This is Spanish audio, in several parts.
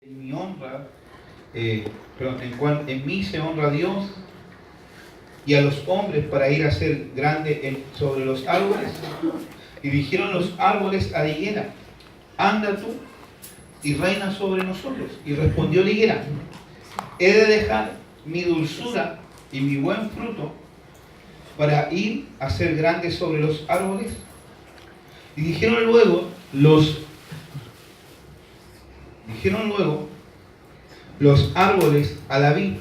En mi honra, en mí se honra a Dios y a los hombres para ir a ser grande sobre los árboles. Y dijeron los árboles a la higuera: anda tú y reina sobre nosotros. Y respondió la higuera: he de dejar mi dulzura y mi buen fruto para ir a ser grande sobre los árboles. Y dijeron luego los árboles a la vid: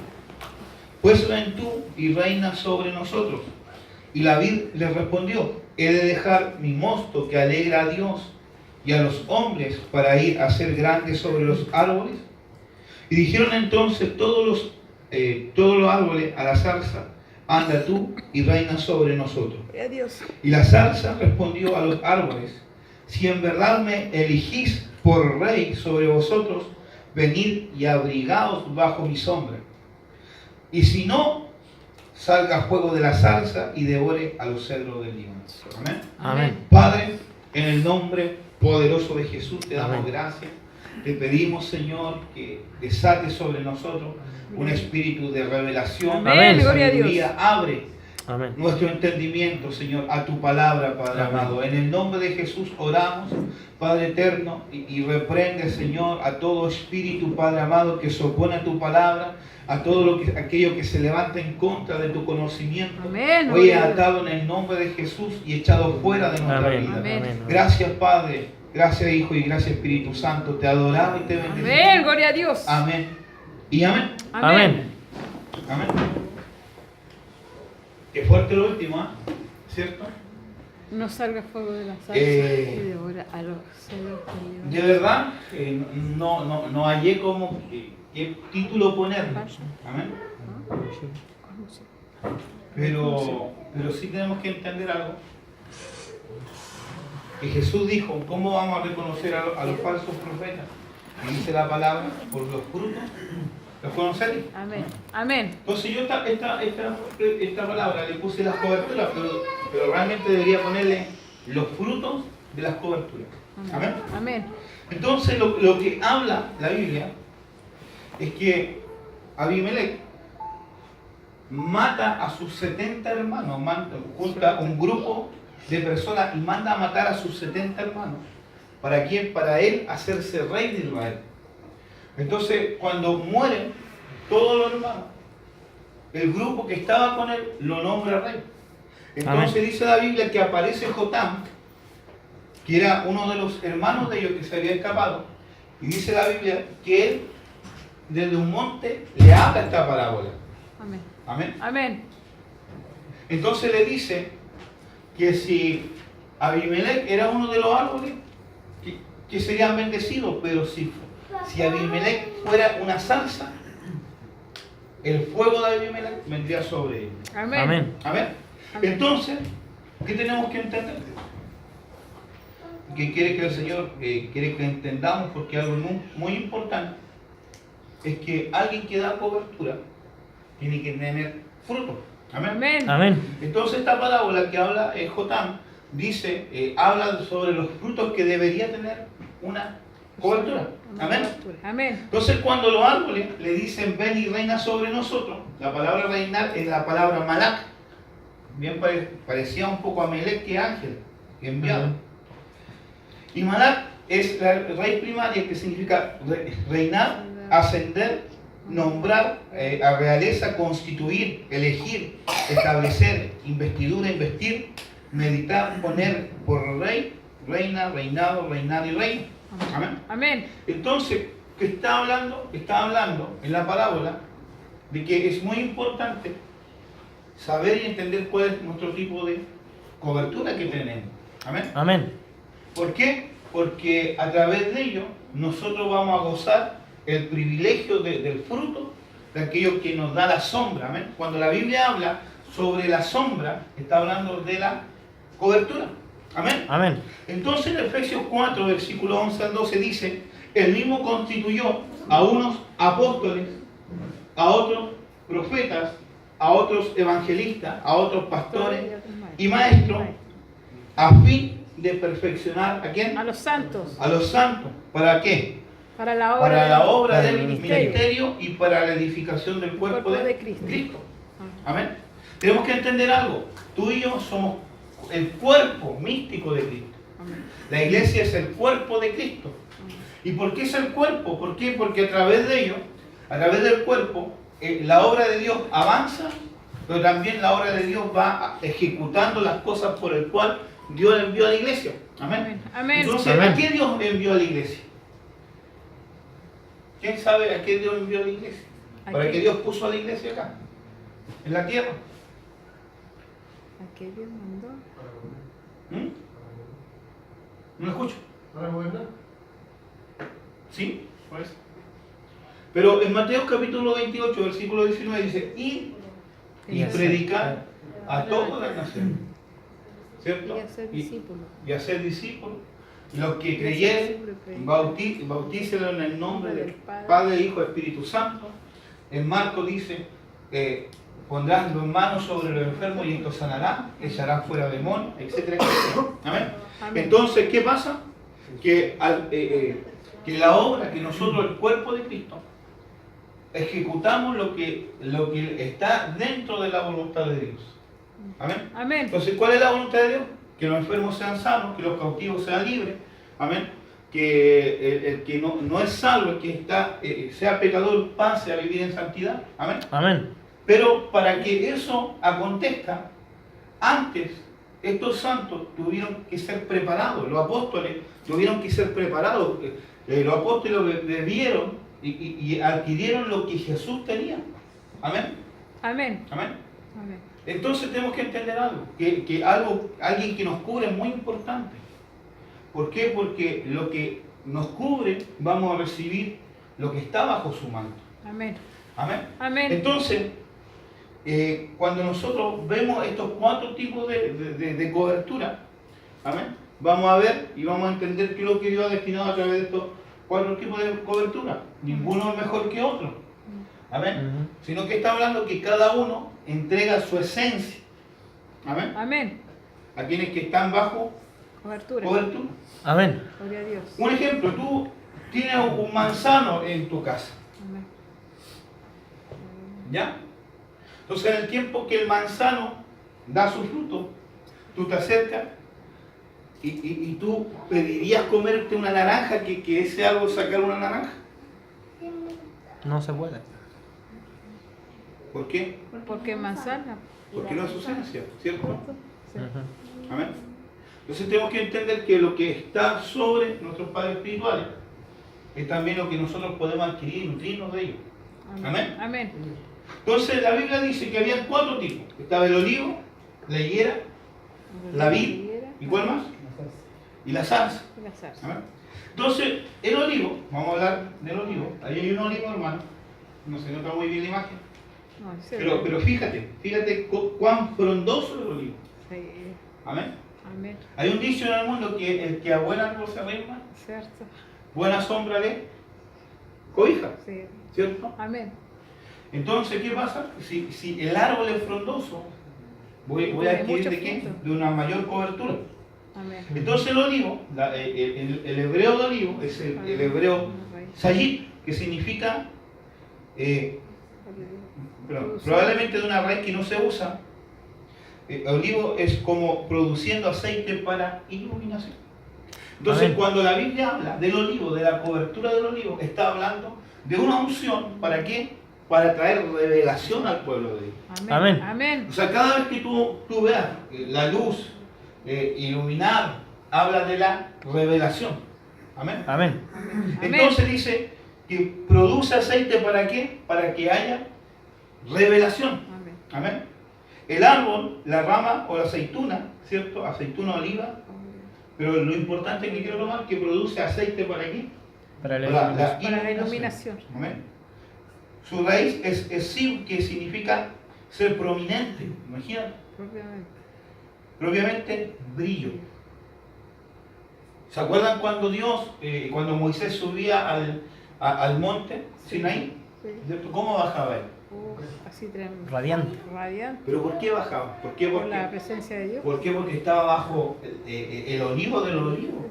pues ven tú y reina sobre nosotros. Y la vid les respondió: he de dejar mi mosto que alegra a Dios y a los hombres para ir a ser grande sobre los árboles. Y dijeron entonces todos los árboles a la zarza: anda tú y reina sobre nosotros. Y la zarza respondió a los árboles: si en verdad me elegís por rey sobre vosotros, venid y abrigaos bajo mi sombra. Y si no, salga fuego de la zarza y devore a los cedros del Líbano. Amén. Amén. Padre, en el nombre poderoso de Jesús te damos Amén. gracias. Te pedimos, Señor, que desates sobre nosotros un espíritu de revelación, Amén. de Gloria a Dios. sabiduría. Abre Amén. nuestro entendimiento, Señor, a tu palabra, Padre Amén. amado. En el nombre de Jesús oramos, Padre eterno, y reprende, Señor, a todo espíritu, Padre amado, que se opone a tu palabra, a todo aquello que se levanta en contra de tu conocimiento. Amén. Hoy es Gloria a Dios. atado en el nombre de Jesús y echado fuera de nuestra Amén. vida. Amén. Gracias, Padre. Gracias, Hijo, y gracias, Espíritu Santo. Te adoramos y te bendecimos. Amén. Gloria a Dios. Amén. Y amén. Amén. Amén. Qué fuerte lo último, ¿ah? ¿Cierto? No salga fuego de la salsa Eh, y devora a los celos del De verdad, no hallé como qué título ponerle. Amén. Pero sí tenemos que entender algo. Que Jesús dijo: ¿cómo vamos a reconocer a los falsos profetas? Y dice la palabra: por los frutos los conoceréis. Amén. Amén. Entonces yo esta palabra le puse las coberturas, pero realmente debería ponerle los frutos de las coberturas. Amén. Amén. Entonces lo que habla la Biblia es que Abimelech mata a sus 70 hermanos, junta un grupo de personas y manda a matar a sus 70 hermanos. ¿Para quién? Para él hacerse rey de Israel. Entonces, cuando mueren todos los hermanos, el grupo que estaba con él lo nombra rey. Entonces Amén. dice la Biblia que aparece Jotam, que era uno de los hermanos de ellos que se había escapado, y dice la Biblia que él desde un monte le habla esta parábola. Amén. Amén. Amén. Entonces le dice que si Abimelech era uno de los árboles que serían bendecidos, pero si Abimelech fuera una zarza, el fuego de Abimelech vendría sobre él. Amén. Amén. Amén. Entonces, ¿qué tenemos que entender? Que quiere que el Señor quiere que entendamos, porque algo muy importante es que alguien que da cobertura tiene que tener fruto. Amén. Amén. Amén. Entonces esta parábola que habla Jotam dice, habla sobre los frutos que debería tener una cobertura. Amén. Amén. Entonces cuando los árboles le dicen ven y reina sobre nosotros, la palabra reinar es la palabra malak. Bien parecía un poco a Melech, que ángel, que enviado. Y malak es la raíz primaria que significa reinar, ascender, nombrar, a realeza, constituir, elegir, establecer, investidura, investir, meditar, poner por rey, reina, reinado, reinar y reino. Amén. Amén. Entonces, ¿qué está hablando? Está hablando en la parábola de que es muy importante saber y entender cuál es nuestro tipo de cobertura que tenemos. Amén. Amén. ¿Por qué? Porque a través de ello nosotros vamos a gozar el privilegio del fruto de aquello que nos da la sombra. Amén. Cuando la Biblia habla sobre la sombra, está hablando de la cobertura. Amén. Amén. Entonces en Efesios 4, versículo 11 al 12 dice: el mismo constituyó a unos apóstoles, a otros profetas, a otros evangelistas, a otros pastores y maestros, a fin de perfeccionar ¿a quién? A los santos. A los santos. ¿Para qué? Para la obra, para la obra del del ministerio. ministerio y para la edificación del cuerpo de Cristo. Ah, Amén. Tenemos que entender algo. Tú y yo somos el cuerpo místico de Cristo. amén. La iglesia es el cuerpo de Cristo. ¿Y por qué es el cuerpo? ¿Por qué? Porque a través de ello, a través del cuerpo, la obra de Dios avanza, pero también la obra de Dios va ejecutando las cosas por el cual Dios envió a la iglesia. Amén. Amén. Amén. Entonces, Amén. ¿a qué Dios envió a la iglesia? ¿Quién sabe a qué Dios envió a la iglesia? ¿A ¿Para qué? qué Dios puso a la iglesia acá? En la tierra. ¿A qué Dios mandó? ¿Mm? ¿No lo escucho? ¿Para gobernar? ¿Sí? Pues. Pero en Mateo capítulo 28, versículo 19 dice, id y Y predicar a todas las naciones. ¿Cierto? Y hacer discípulos. Y hacer discípulos. Y los que Y hacer creyeren, discípulos, predicar. bautícenlo en el nombre del Padre, Hijo y Espíritu Santo. En Marco dice, pondrán las manos sobre los enfermos y estos sanarán, echarán fuera demonios, etcétera, etcétera. Amén. Amén. Entonces, ¿qué pasa? Que la obra, que nosotros, el cuerpo de Cristo, ejecutamos lo que está dentro de la voluntad de Dios. Amén. Amén. Entonces, ¿cuál es la voluntad de Dios? Que los enfermos sean sanos, que los cautivos sean libres. Amén. Que el que no es salvo, el que sea pecador, pase a vivir en santidad. Amén. Amén. Pero para que eso acontezca, antes estos santos tuvieron que ser preparados. Los apóstoles tuvieron que ser preparados. Los apóstoles bebieron y adquirieron lo que Jesús tenía. Amén. Amén. Amén. Amén. Entonces tenemos que entender algo, que alguien que nos cubre es muy importante. ¿Por qué? Porque lo que nos cubre, vamos a recibir lo que está bajo su manto. Amén. Amén. Amén. Entonces, cuando nosotros vemos estos 4 tipos de cobertura, amén, vamos a ver y vamos a entender qué es lo que Dios ha destinado a través de estos 4 tipos de cobertura. Ninguno es mejor que otro. Amén. Ujú. Sino que está hablando que cada uno entrega su esencia. Amén. Amén. A quienes que están bajo Cobertura. cobertura. Amén. Gloria a Dios. Un ejemplo, tú tienes un manzano en tu casa. Amén. ¿Ya? Entonces, en el tiempo que el manzano da su fruto, tú te acercas y tú pedirías comerte una naranja, que ese árbol sacar una naranja. No se puede. ¿Por qué? Porque manzana. Porque no es su esencia, ¿cierto? Sí. Ujú. Amén. Entonces tenemos que entender que lo que está sobre nuestros padres espirituales es también lo que nosotros podemos adquirir y nutrirnos de ellos. Amén. Amén. Entonces la Biblia dice que había 4 tipos. Estaba el olivo, la higuera, la vid, ¿y cuál más? Y la zarza. Y la zarza. Amén. Entonces, el olivo, vamos a hablar del olivo. Ahí hay un olivo, hermano. No se nota muy bien la imagen. No, ese Pero fíjate cuán frondoso es el olivo. Sí. Amén. Amén. Hay un dicho en el mundo que el que a buen árbol se arrima, Cierto. buena sombra le cobija, Sí. ¿cierto? Amén. Entonces, ¿qué pasa? Si el árbol es frondoso, voy a Tiene adquirir mucho de qué? fruto. De una mayor cobertura. Amén. Entonces el olivo, el hebreo de olivo, es el hebreo sayit, que significa, probablemente de una raíz que no se usa. Olivo es como produciendo aceite para iluminación. Entonces, Amén. cuando la Biblia habla del olivo, de la cobertura del olivo, está hablando de una unción. ¿Para qué? Para traer revelación al pueblo de Dios. Amén. Amén. O sea, cada vez que tú veas la luz, iluminar, habla de la revelación. Amén. Amén. Amén. Entonces dice que produce aceite ¿para qué? Para que haya revelación. Amén. Amén. El árbol, la rama o la aceituna, ¿cierto? Aceituna oliva. Pero lo importante que quiero tomar que produce aceite ¿para qué? Para la Para iluminación. Para la iluminación. Amén. Su raíz es sib, que significa ser prominente. Imagínate. Propiamente. Propiamente brillo. ¿Se acuerdan cuando cuando Moisés subía al monte Sinaí? Sí. ¿Cierto? ¿Cómo bajaba él? Así tremendo. Radiante. Radiante. ¿Pero por qué bajaba? ¿Por qué? Por la presencia de Dios. ¿Por qué? Porque estaba bajo el olivo del olivo.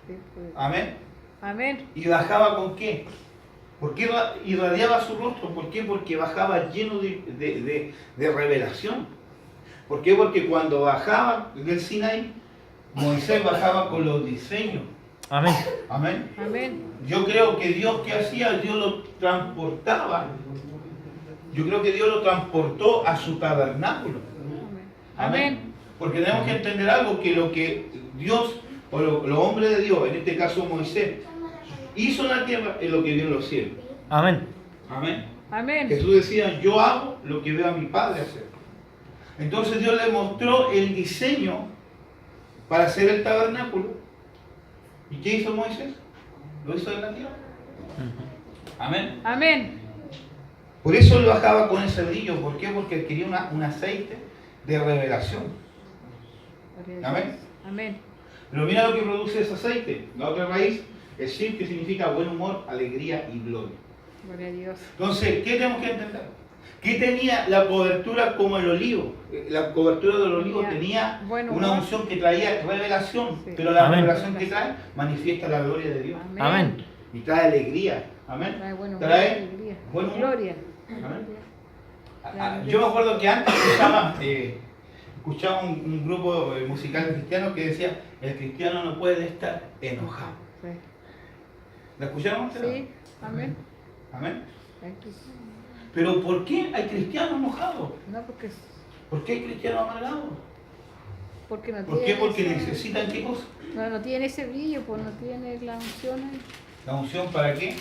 Sí, pues. Amén. Amén. ¿Y bajaba con qué? ¿Por qué irradiaba su rostro? ¿Por qué? Porque bajaba lleno de revelación. ¿Por qué? Porque cuando bajaba del Sinaí, Moisés bajaba con los diseños. Amén. Amén. Amén. Yo creo que Dios, ¿qué hacía? Dios lo transportaba. Yo creo que Dios lo transportó a su tabernáculo. Amén. Porque tenemos que entender algo, que lo que Dios, o los hombres de Dios, en este caso Moisés, hizo en la tierra es lo que vio en los cielos. Amén. Amén. Amén. Jesús decía, yo hago lo que veo a mi Padre hacer. Entonces Dios le mostró el diseño para hacer el tabernáculo. ¿Y qué hizo Moisés? Lo hizo en la tierra. Amén. Amén. Por eso él bajaba con ese brillo. ¿Por qué? Porque él quería un aceite de revelación. Amén. Amén. Pero mira lo que produce ese aceite. La otra raíz es Shin, que significa buen humor, alegría y gloria. Gloria a Dios. Entonces, ¿qué tenemos que entender? ¿Qué tenía la cobertura como el olivo? La cobertura del olivo tenía una unción que traía revelación, Sí. pero la Amén. revelación que trae manifiesta la gloria de Dios. Amén. Y trae alegría. Amén. Trae buen humor, Trae alegría. buen humor. Gloria. Yo me acuerdo que antes escuchaba un grupo musical cristiano que decía, el cristiano no puede estar enojado. Sí. ¿La escucharon ustedes? Sí. Amén. Amén. Aquí. Pero ¿por qué hay cristianos enojados? No, porque, ¿Por qué hay cristianos amargados? porque no ¿Por qué? tiene Porque ese- necesitan qué cosa. no tiene ese brillo, pues no tiene la unción ahí. ¿La unción para qué?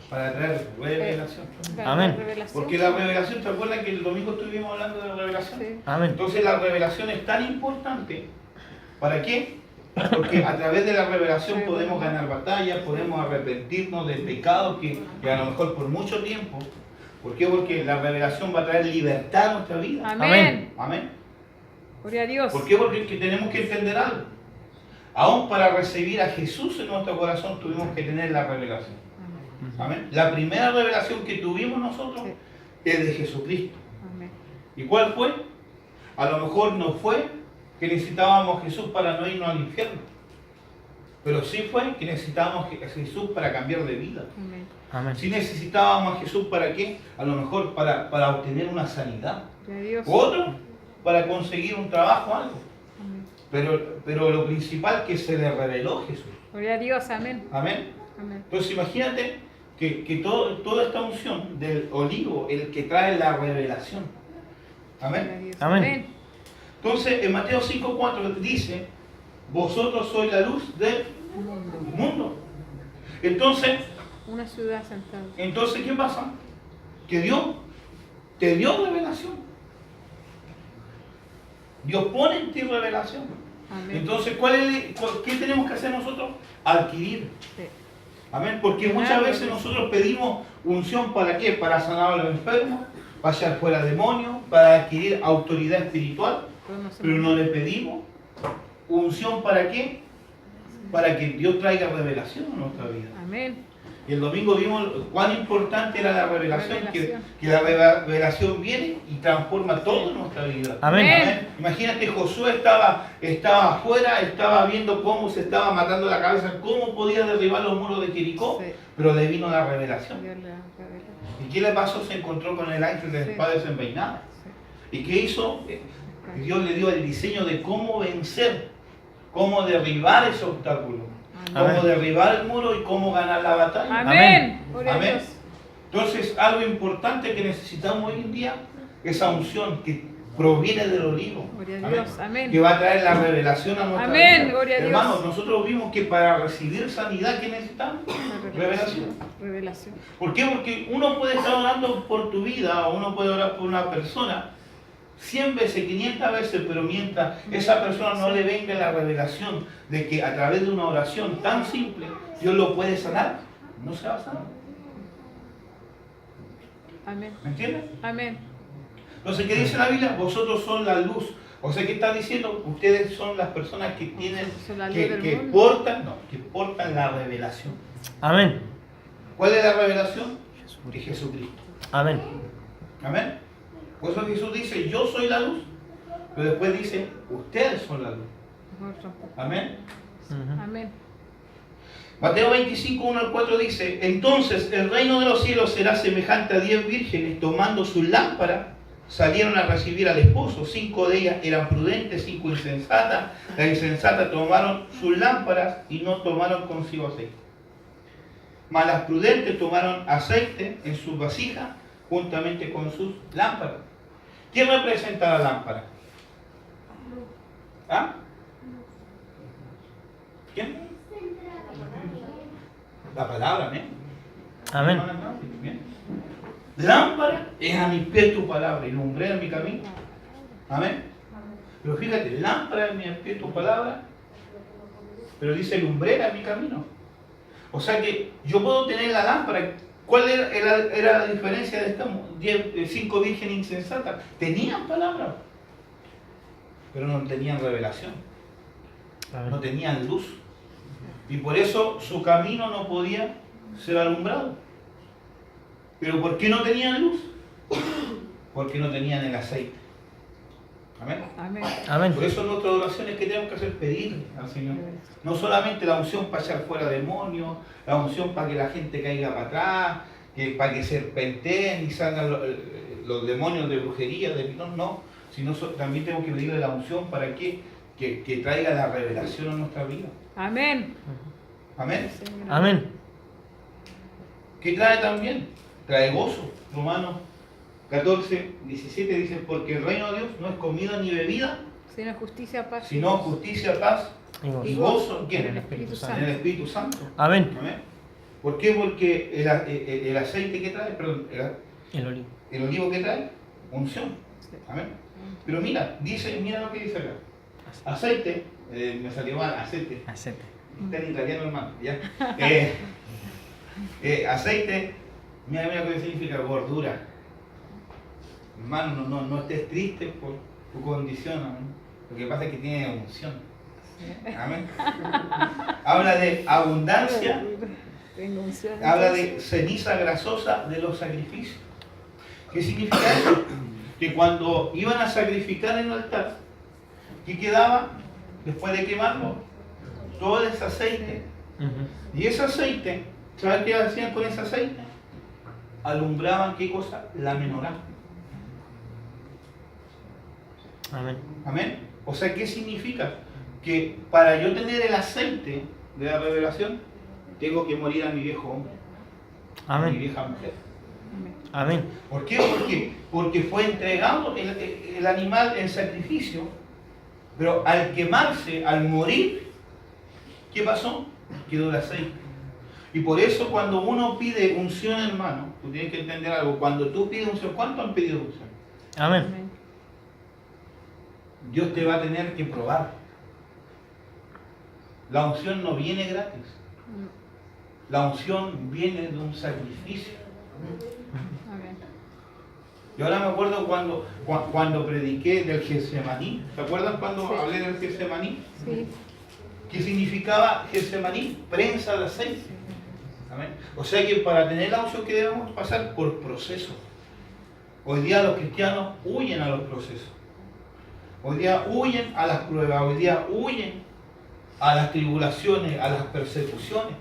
Para traer revelación. Para Amén. la revelación. Porque la revelación, ¿te acuerdas que el domingo estuvimos hablando de la revelación? Sí. Amén. Entonces la revelación es tan importante. ¿Para qué? Porque a través de la revelación podemos ganar batallas, podemos arrepentirnos del pecado que a lo mejor por mucho tiempo. ¿Por qué? Porque la revelación va a traer libertad a nuestra vida. Amén. Amén. Gloria a Dios. ¿Por qué? Porque es que tenemos que entender algo. Aún para recibir a Jesús en nuestro corazón tuvimos que tener la revelación. Amén. La primera revelación que tuvimos nosotros Sí. es de Jesucristo. Amén. ¿Y cuál fue? A lo mejor no fue que necesitábamos a Jesús para no irnos al infierno, pero sí fue que necesitábamos a Jesús para cambiar de vida. Amén. Amén. Sí necesitábamos a Jesús para qué? A lo mejor para obtener una sanidad. Gloria a Dios. Otro, para conseguir un trabajo, algo. Amén. Pero lo principal que se le reveló Jesús. Gloria a Dios. Amén. Amén. Amén. Entonces imagínate que toda esta unción del olivo, el que trae la revelación. Gloria a Amén. Dios. Amén. Entonces en Mateo 5:4 dice, vosotros sois la luz del Mundo. mundo. Entonces, Una ciudad sentada. ¿qué pasa? Que Dios te dio revelación. Dios pone en ti revelación. Amén. Entonces, ¿qué tenemos que hacer nosotros? Adquirir. Sí. Amén. Porque muchas veces nosotros pedimos unción ¿para qué? Para sanar a los enfermos, para echar fuera demonios, para adquirir autoridad espiritual. Pero no le pedimos unción ¿para qué? Para que Dios traiga revelación a nuestra vida. Amén. Y el domingo vimos cuán importante era la revelación, Revelación. que la revelación viene y transforma toda nuestra vida. Amén. Imagínate, Josué estaba afuera, estaba viendo cómo se estaba matando la cabeza, cómo podía derribar los muros de Jericó, Sí. pero le vino la revelación. Dios le revela. ¿Y qué le pasó? Se encontró con el ángel de la Sí. espada desenvainada. Sí. ¿Y qué hizo? Dios le dio el diseño de cómo vencer, cómo derribar ese obstáculo, Amén. cómo derribar el muro y cómo ganar la batalla. Amén. Gloria a Amén. Dios. Entonces, algo importante que necesitamos hoy en día, esa unción que proviene del olivo. Gloria a Dios. Amén. Que va a traer la revelación a nuestra Amén, vida. gloria a Dios. Hermanos, nosotros vimos que para recibir sanidad, ¿qué necesitamos? Una Revelación. Revelación. ¿Por qué? Porque uno puede estar orando por tu vida o uno puede orar por una persona 100 veces, 500 veces, pero mientras esa persona no le venga la revelación de que a través de una oración tan simple Dios lo puede sanar, no se va a sanar. Amén. ¿Me entiendes? Amén. Entonces, ¿qué dice la Biblia? Vosotros son la luz. O sea, ¿qué está diciendo? Ustedes son las personas que tienen, Son la luz que, del que mundo. portan la revelación. Amén. ¿Cuál es la revelación? De Jesucristo. Amén. Amén. Por eso Jesús dice, yo soy la luz. Pero después dice, ustedes son la luz. Amén. Ujú. Amén. Mateo 25, 1 al 4 dice: entonces el reino de los cielos será semejante a 10 vírgenes tomando sus lámparas, salieron a recibir al esposo. 5 de ellas eran prudentes, 5 insensatas. Las insensatas tomaron sus lámparas y no tomaron consigo aceite. Mas las prudentes tomaron aceite en sus vasijas juntamente con sus lámparas. ¿Quién representa la lámpara? ¿Ah? ¿Quién? La palabra, ¿eh? Amén. Bien. Lámpara es a mi pie tu palabra y lumbrera en mi camino. Amén. Pero fíjate, lámpara es a mi pie tu palabra, pero dice lumbrera en mi camino. O sea que yo puedo tener la lámpara. ¿Cuál era la diferencia de estas 5 vírgenes insensatas? Tenían palabra, pero no tenían revelación. No tenían luz. Y por eso su camino no podía ser alumbrado. ¿Pero por qué no tenían luz? Porque no tenían el aceite. Amén. Amén. Amén. Por eso nuestras oraciones que tenemos que hacer pedir al Señor. No solamente la unción para echar fuera demonios, la unción para que la gente caiga para atrás, para que serpenteen y salgan los demonios de brujería, no, sino también tenemos que pedirle la unción para que traiga la revelación a nuestra vida. Amén. Amén. Amén. ¿Qué trae también? Trae gozo. Romanos 14, 17 dice: porque el reino de Dios no es comida ni bebida, Sino justicia, paz. sino justicia, paz y gozo. ¿En quién? En el Espíritu Santo. En el Espíritu Santo. Amén. Amén. ¿Por qué? Porque el aceite que trae, perdón, El olivo. el olivo que trae, unción. Amén. Pero mira lo que dice acá. Aceite, me salió mal, aceite. Aceite. Está en italiano, hermano. ¿Ya? Aceite, mira lo que significa gordura. Hermano, no estés triste por tu condición. Amén. Lo que pasa es que tiene unción. Amén. Habla de abundancia. Tengo unción. Habla de ceniza grasosa de los sacrificios. ¿Qué significa eso? Que cuando iban a sacrificar en el altar, ¿qué quedaba después de quemarlo? Todo ese aceite. Y ese aceite, ¿sabes qué hacían con ese aceite? Alumbraban, ¿qué cosa? La menorá. Amén. Amén. O sea, ¿qué significa? Que para yo tener el aceite de la revelación, tengo que morir a mi viejo hombre, a mi Amén. vieja mujer. Amén. ¿Por qué? Porque fue entregado el animal en sacrificio, pero al quemarse, al morir, ¿qué pasó? Quedó el aceite. Y por eso cuando uno pide unción, hermano, tú tienes que entender algo. Cuando tú pides unción, ¿cuánto han pedido unción? Amén. Amén. Dios te va a tener que probar. La unción no viene gratis. La unción viene de un sacrificio. Amén. Y ahora me acuerdo cuando prediqué del Getsemaní. ¿Se acuerdan cuando Sí. hablé del Getsemaní? Sí. ¿Qué significaba Getsemaní? Prensa de aceite. Amén. O sea que para tener la unción que debemos pasar por procesos. Hoy día los cristianos huyen a los procesos. Hoy día huyen a las pruebas. Hoy día huyen a las tribulaciones, a las persecuciones.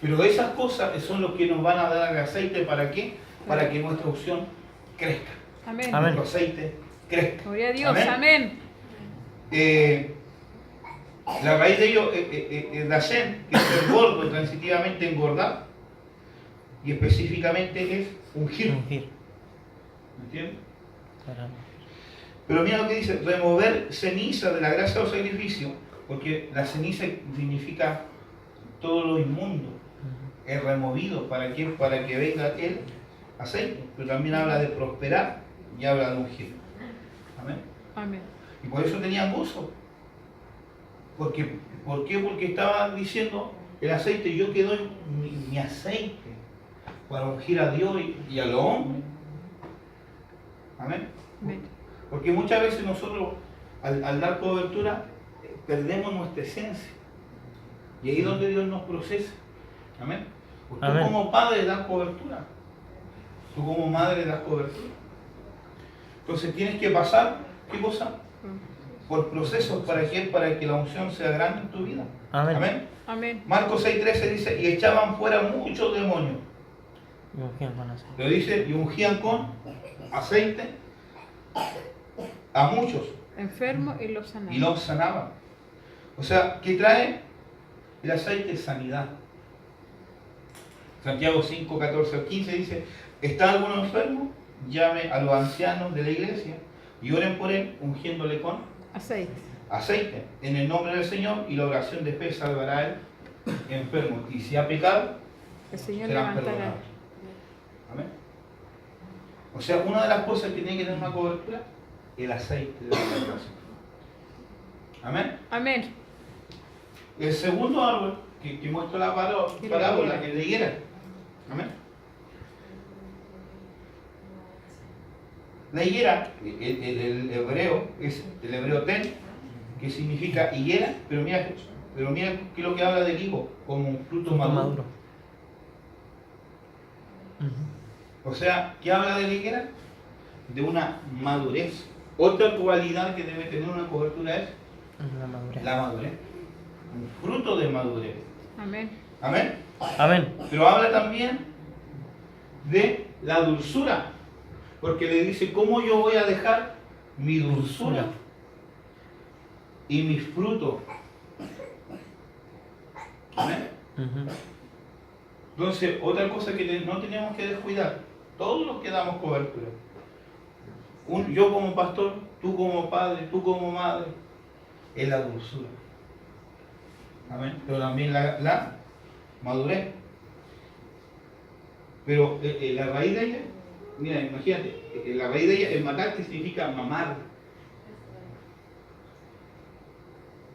Pero esas cosas son lo que nos van a dar el aceite. ¿Para qué? Para que nuestra unción crezca. Amén. Amén. Nuestro aceite crezca. Gloria a Dios. Amén. Amén. La raíz de ello es Dasen, que es el gordo, transitivamente engordar. Y específicamente es ungir. Ungir. ¿Me entiendes? Para- Pero mira lo que dice: remover ceniza de la grasa o sacrificio, porque la ceniza significa todo lo inmundo. Es removido. ¿Para qué? Para que venga el aceite. Pero también habla de prosperar y habla de ungir. Amén. Amén. Y por eso tenían gozo. ¿Por qué? Porque estaban diciendo: el aceite, yo que doy mi aceite para ungir a Dios y a los hombres. Amén. Amén. Porque muchas veces nosotros, al dar cobertura, perdemos nuestra esencia. Y ahí es donde Dios nos procesa. Amén. Pues tú Amén. como padre das cobertura. Tú como madre das cobertura. Entonces tienes que pasar, ¿qué cosa? por procesos para que la unción sea grande en tu vida. Amén. Amén. Amén. Marcos 6:13 dice, y echaban fuera muchos demonios. Y ungían con aceite. Lo dice, y ungían con aceite a muchos Enfermo y los y sanaron. los sanaban. O sea, ¿qué trae el aceite? Sanidad. Santiago 5:14 al 15 dice, ¿está alguno enfermo? Llame a los ancianos de la iglesia y oren por él, ungiéndole con Aceite. aceite en el nombre del Señor, y la oración de fe salvará al enfermo. Y si ha pecado, El Señor serán levantará. perdonados. Amén. O sea, una de las cosas que tiene que tener una cobertura, el aceite de la salvación. Amén. Amén. El segundo árbol que muestra la parábola es la higuera. Amén. La higuera, el hebreo, es el hebreo ten, que significa higuera, pero mira que lo que habla del higo, como un fruto maduro. Ujú. O sea, ¿qué habla de la higuera? De una madurez. Otra cualidad que debe tener una cobertura es La madurez. la madurez. Un fruto de madurez. Amén. Amén. Amén. Pero habla también de la dulzura. Porque le dice, ¿cómo yo voy a dejar mi dulzura y mis frutos? Amén. Ujú. Entonces, otra cosa que no tenemos que descuidar, todos los que damos cobertura, yo como pastor, tú como padre, tú como madre, es la dulzura. Amén. Pero también la madurez. Pero la raíz de ella, mira, imagínate, la raíz de ella es matar, que significa mamar.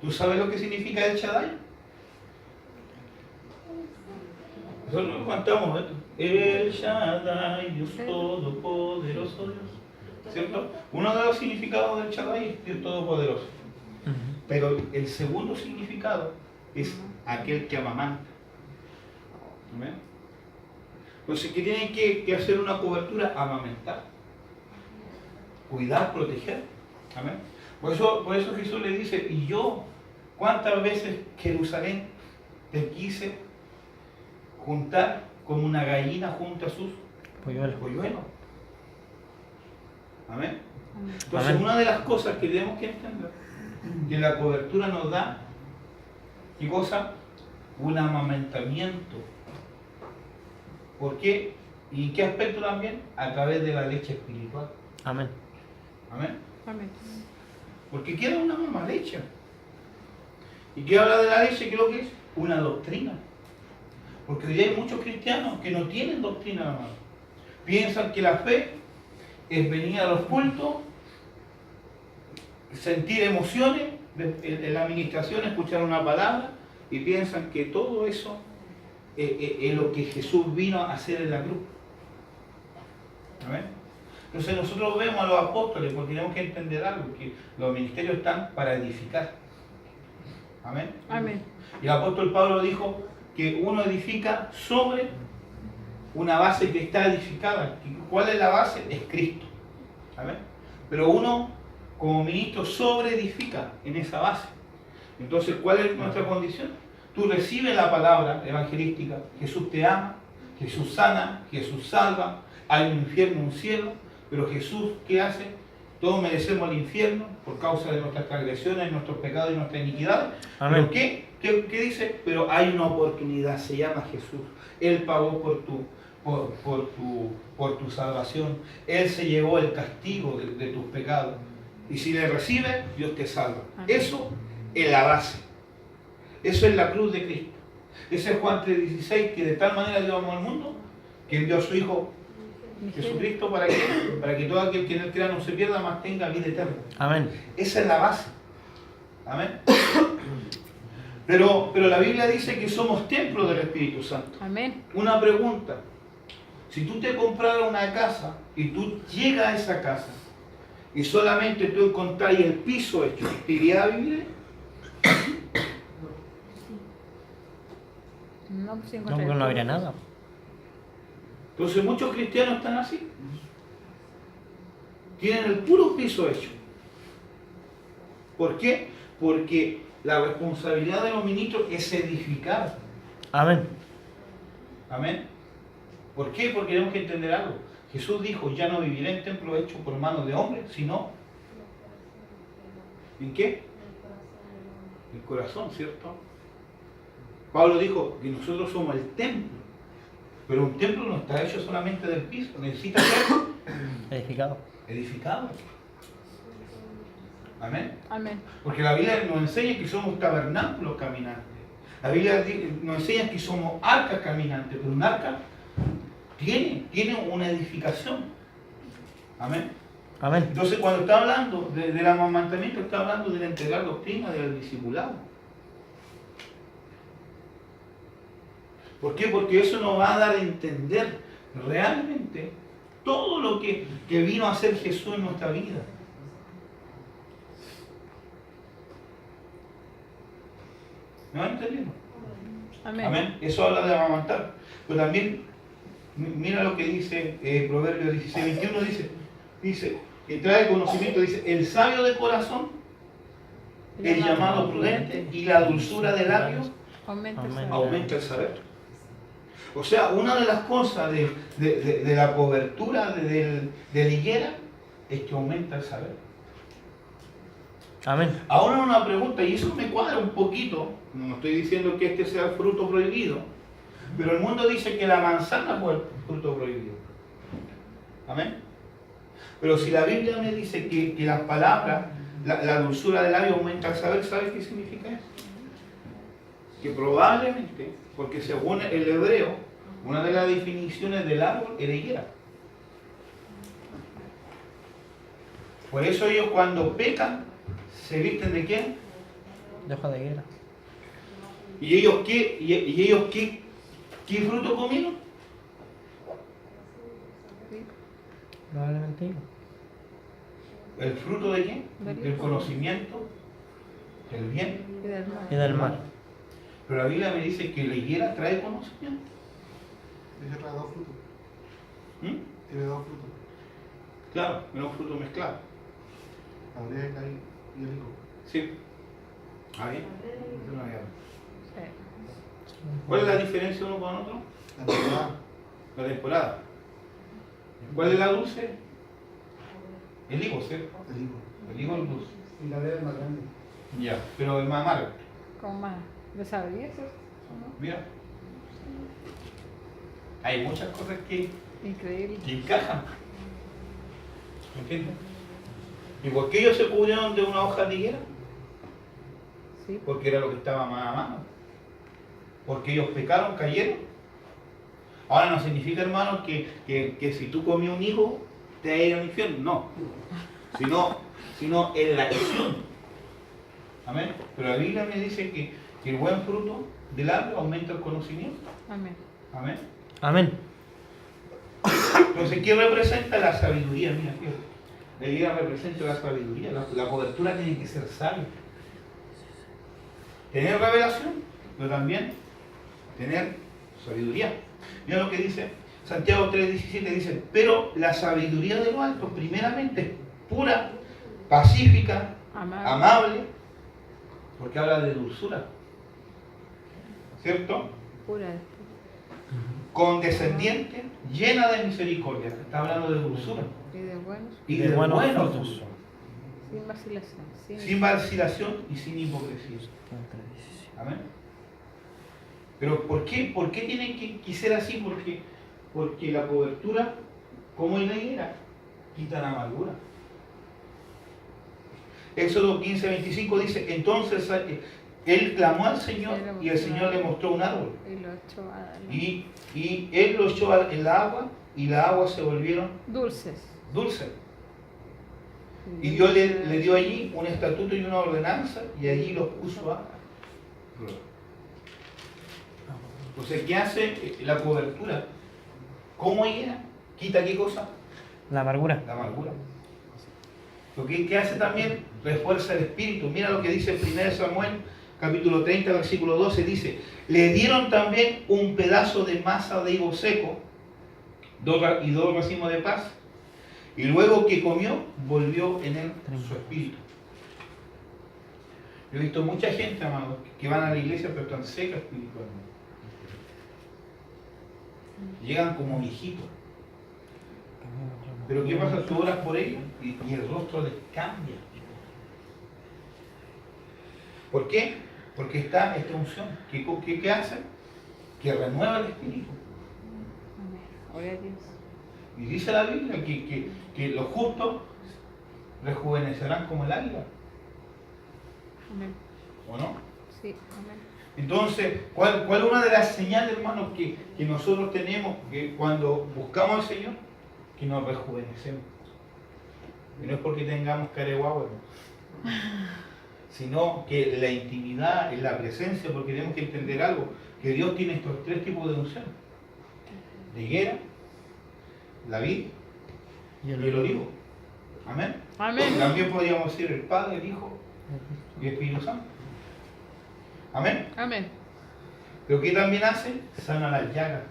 ¿Tú sabes lo que significa el Shaddai? Nosotros nos cantamos esto. El Shaddai, Dios Todopoderoso Dios. ¿Cierto? Uno de los significados del Shaddai es Dios Todopoderoso. Ujú. Pero el segundo significado es aquel que amamanta. ¿Amén? Entonces, ¿qué tienen que hacer una cobertura? Amamentar. Cuidar, proteger. Amén. Por eso Jesús le dice, y yo, ¿cuántas veces Jerusalén te quise juntar como una gallina junta a sus Polluelo. polluelos? Amén. Amén. Entonces, Amén. una de las cosas que tenemos que entender, que la cobertura nos da, ¿qué cosa? Un amamantamiento. ¿Por qué? ¿Y en qué aspecto también? A través de la leche espiritual. Amén. Amén. Amén. Porque queda una mamá leche. ¿Y qué habla de la leche? ¿Qué es lo que es? Una doctrina. Porque hoy hay muchos cristianos que no tienen doctrina, hermano. Piensan que la fe es venir a los cultos, sentir emociones en la administración, escuchar una palabra, y piensan que todo eso es lo que Jesús vino a hacer en la cruz. ¿Amén? Entonces nosotros vemos a los apóstoles, porque tenemos que entender algo, que los ministerios están para edificar. Amén. Amén. Y el apóstol Pablo dijo que uno edifica sobre una base que está edificada. ¿Cuál es la base? Es Cristo. ¿Amén? Pero uno, como ministro, sobre edifica en esa base. Entonces, ¿cuál es nuestra condición? Tú recibes la palabra evangelística. Jesús te ama, Jesús sana, Jesús salva. Hay un infierno, un cielo. Pero Jesús, ¿qué hace? Todos merecemos el infierno por causa de nuestras transgresiones, nuestros pecados y nuestras iniquidades. Amén. ¿Pero qué dice? Pero hay una oportunidad, se llama Jesús. Él pagó por tu salvación. Él se llevó el castigo de tus pecados. Y si le recibes, Dios te salva. Amén. Eso es la base. Eso es la cruz de Cristo. Ese es Juan 3:16, que de tal manera Dios amó al mundo, que envió a su Hijo Jesucristo para que todo aquel que en él crea no se pierda, mas tenga vida eterna. Amén. Esa es la base. Amén. Pero la Biblia dice que somos templo del Espíritu Santo. Amén. Una pregunta. Si tú te compraras una casa y tú llegas a esa casa y solamente tú encontrás el piso hecho, ¿te irías a vivir? No, pues, No, porque no habría nada. Entonces muchos cristianos están así. Tienen el puro piso hecho. ¿Por qué? Porque la responsabilidad de los ministros es edificar. Amén. Amén. ¿Por qué? Porque tenemos que entender algo. Jesús dijo, ya no viviré en templo hecho por manos de hombres, sino ¿en qué? El corazón, ¿cierto? Pablo dijo que nosotros somos el templo, pero un templo no está hecho solamente del piso, necesita ser Edificado. edificado. Amén. Amén. Porque la Biblia nos enseña que somos tabernáculos caminantes. La Biblia nos enseña que somos arcas caminantes, pero un arca tiene una edificación. Amén. Amén. Entonces, cuando está hablando del amamantamiento, está hablando de entregar doctrina, del discipulado. ¿Por qué? Porque eso nos va a dar a entender realmente todo lo que vino a hacer Jesús en nuestra vida. ¿Me van entendiendo? Amén. Amén. Eso habla de amamantar. Pero también, mira lo que dice Proverbios 16:21, dice, que trae conocimiento, dice, el sabio de corazón, el llamado prudente y la dulzura de labios Aumenta el Amén. saber. aumenta el saber. O sea, una de las cosas de la cobertura de la higuera es que aumenta el saber. Amén. Ahora una pregunta, y eso me cuadra un poquito, no estoy diciendo que este sea el fruto prohibido, pero el mundo dice que la manzana fue el fruto prohibido. Amén. Pero si la Biblia me dice que las palabras, la dulzura del labio aumenta el saber, ¿sabes qué significa eso? Que probablemente, porque según el hebreo, una de las definiciones del árbol era higuera. Por eso ellos cuando pecan, ¿se visten de qué? De hoja de higuera. ¿Y ellos qué? ¿Y ellos qué fruto comieron? Probablemente higo. ¿El fruto de qué? Del Del conocimiento, del bien. Y del mal. Y del mal. Pero la Biblia me dice que la higuera trae conocimiento. Dice trae dos frutos. ¿Mm? Tiene dos frutos. Claro, no es un fruto mezclado. La oreja y el higo. Sí. ¿Ah, bien? Eso no había. Sí. ¿Cuál es la diferencia uno con otro? La temporada. La temporada. ¿Cuál es la dulce? El higo, ¿cierto? El higo. El higo es dulce. Y la oreja es más grande. Ya, pero el más amargo. Con más de sabiduría, ¿sí? ¿O no? Mira. Hay muchas cosas que Increíble. encajan. ¿Me entiendes? ¿Y por qué ellos se cubrieron de una hoja de higuera? Sí. Porque era lo que estaba más a mano. Porque ellos pecaron, cayeron. Ahora no significa, hermano, que si tú comías un higo, te vas a ir al infierno. No. Sino en la acción. Amén. Pero la Biblia me dice que el buen fruto del árbol aumenta el conocimiento. Amén. Amén. Amén. Entonces, ¿qué representa la sabiduría? Mira, fíjate. La higuera representa la sabiduría. La cobertura tiene que ser sabia. Tener revelación, pero también tener sabiduría. Mira lo que dice Santiago 3:17, dice, pero la sabiduría de los altos primeramente es pura, pacífica, amable, porque habla de dulzura, ¿cierto? Pura. Condescendiente, llena de misericordia, está hablando de dulzura Y de buenos. y De de buenos buenos frutos. frutos, Sin vacilación. sin vacilación y sin hipocresía. Amén. Pero ¿por qué tiene que ser así? Porque la cobertura, como en la higuera, quita la amargura. Éxodo 15:25 dice, entonces él clamó al Señor y el Señor le mostró un árbol. Y lo echó a dar. Y él lo echó en la agua y las aguas se volvieron Dulces. dulces. Y Dios le dio allí un estatuto y una ordenanza y allí los puso a prueba. Entonces, ¿qué hace la cobertura? ¿Cómo ella quita qué cosa? La amargura. La amargura. Lo que hace también refuerza el espíritu. Mira lo que dice 1 Samuel, capítulo 30, versículo 12, dice, le dieron también un pedazo de masa de higo seco y 2 racimos de paz. Y luego que comió, volvió en él su espíritu. Yo he visto mucha gente, amado, que van a la iglesia pero están secas espiritualmente. Llegan como viejitos. Pero ¿qué pasa? Tú oras por ellos y el rostro les cambia. ¿Por qué? Porque está esta unción. ¿Qué hace? Que renueva el espíritu. Amén. Gloria a Dios. Y dice la Biblia que los justos rejuvenecerán como el águila. Amén. ¿O no? Sí, amén. Entonces, ¿cuál es una de las señales, hermanos, que nosotros tenemos que cuando buscamos al Señor? Que nos rejuvenecemos. Y no es porque tengamos cara de guagua, sino que la intimidad, en la presencia, porque tenemos que entender algo, que Dios tiene estos tres tipos de unción. La higuera, la vid y el olivo. Amén. Amén. También podríamos decir el Padre, el Hijo y el Espíritu Santo. Amén. Amén. Pero ¿qué también hace? Sana las llagas.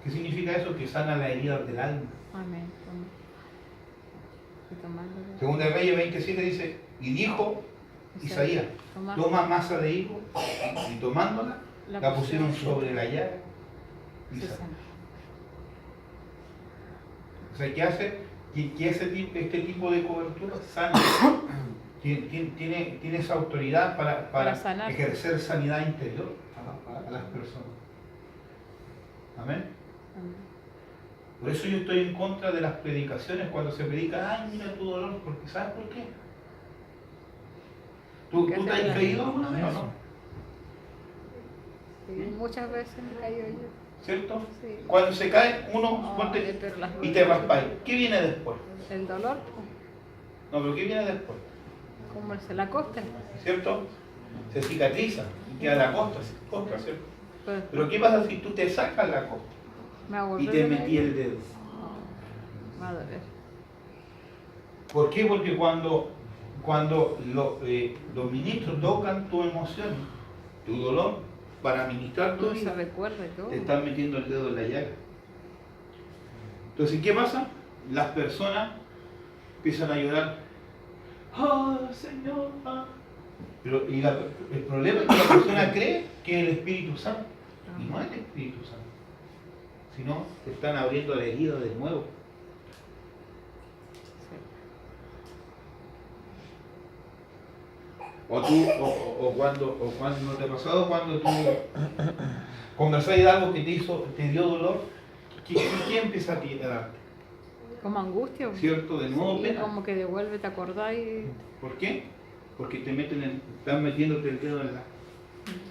¿Qué significa eso? Que sana las heridas del alma. Amén. Amén. Y tomándolo. Según de Reyes 27 dice, y dijo Isaías, toma masa de higo y tomándola, la pusieron sobre la llaga y Se sanó. sana. O sea, ¿qué hace? Que este tipo de cobertura sana. Tiene esa autoridad para Para sanar. ejercer sanidad interior a las personas. Amén. Amén. Por eso yo estoy en contra de las predicaciones cuando se predica, ay, mira tu dolor, porque ¿sabes por qué? ¿Tú te has caído alguna vez o no? Sí, muchas veces me he caído yo. ¿Cierto? Sí. Cuando se cae uno Ay, pero las y te raspas. ¿Qué viene después? El dolor, No, pero ¿qué viene después? como se la costa. ¿Cierto? Se cicatriza y queda la costa, ¿cierto? Pues, Pero ¿qué pasa si tú te sacas la costa me va a y volver te a metí caer. el dedo? Va a doler. ¿Por qué? Porque cuando los ministros tocan tu emoción, tu dolor, para ministrar tu No se vida, recuerda y todo. te están metiendo el dedo en la llaga. Entonces, ¿qué pasa? Las personas empiezan a llorar. ¡Oh, Señor! Pero el problema es que la persona cree que es el Espíritu Santo. Y no es el Espíritu Santo. Sino que están abriendo la herida de nuevo. Sí. O cuando no te ha pasado, cuando tú conversás de algo que te dio dolor, ¿qué empieza a darte? Como angustia. ¿Cierto? De nuevo Sí, pena. como que devuelve, te acordás y... ¿Por qué? Porque están metiéndote el dedo en la...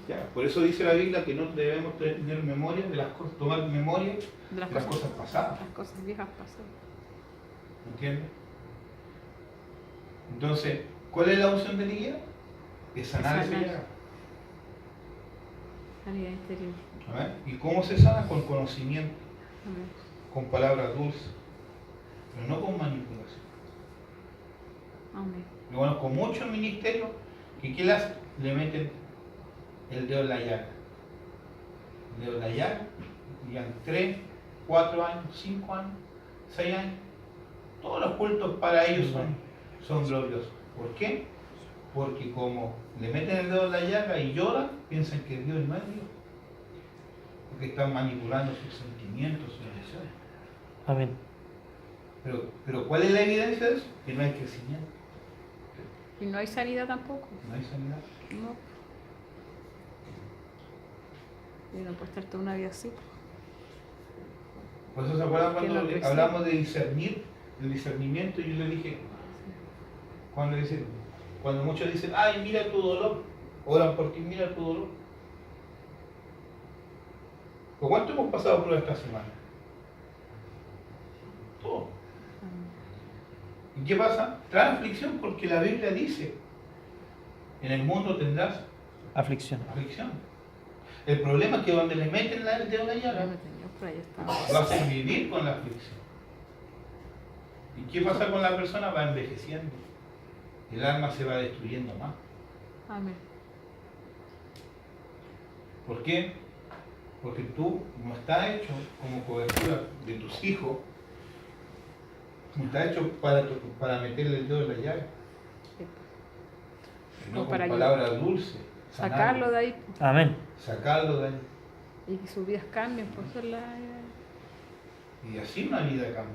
Ya, por eso dice la Biblia que no debemos tener memoria de las cosas, tomar memoria de las de las cosas pasadas. Las cosas viejas pasadas. ¿Entiendes? Entonces, ¿cuál es la unción de la higuera? Es sanar esa Sanar. llaga. Sanidad interior. ¿Amén? ¿Y cómo se sana? Con conocimiento, Amén. con palabras dulces, pero no con manipulación. Amén. Yo conozco muchos ministerios que ¿qué le hacen? Le meten el dedo en la llaga. El dedo en la llaga, y en 3, 4 años, 5 años, 6 años, todos los cultos para ellos son gloriosos. ¿Por qué? Porque como le meten el dedo en la llaga y lloran, piensan que Dios no es Dios. Porque están manipulando sus sentimientos, sus emociones. Amén. Pero ¿cuál es la evidencia de eso? Que no hay crecimiento, Y no hay sanidad tampoco. no hay sanidad. No. Y no puede estar toda una vida así. Por eso se acuerdan Que no cuando crece. hablamos de discernir, el discernimiento, yo le dije, cuando muchos dicen, ay, mira tu dolor, oran por ti, mira tu dolor. ¿Por cuánto hemos pasado por esta semana? Todo. ¿Y qué pasa? Trae aflicción porque la Biblia dice, en el mundo tendrás Aflicción. aflicción. El problema es que donde le meten el dedo en la Ya llaga, me tenía por ahí estaba. lo hacen vivir con la aflicción. ¿Y qué pasa con la persona? Va envejeciendo. El alma se va destruyendo más. Amén. ¿Por qué? Porque tú no estás hecho como cobertura de tus hijos, no estás hecho para meterle el dedo en la llaga. Sí, no con para palabras dulces. sacarlo de ahí Amén. Sacarlo de ahí. y que sus vidas cambien, por eso Y así una vida cambia.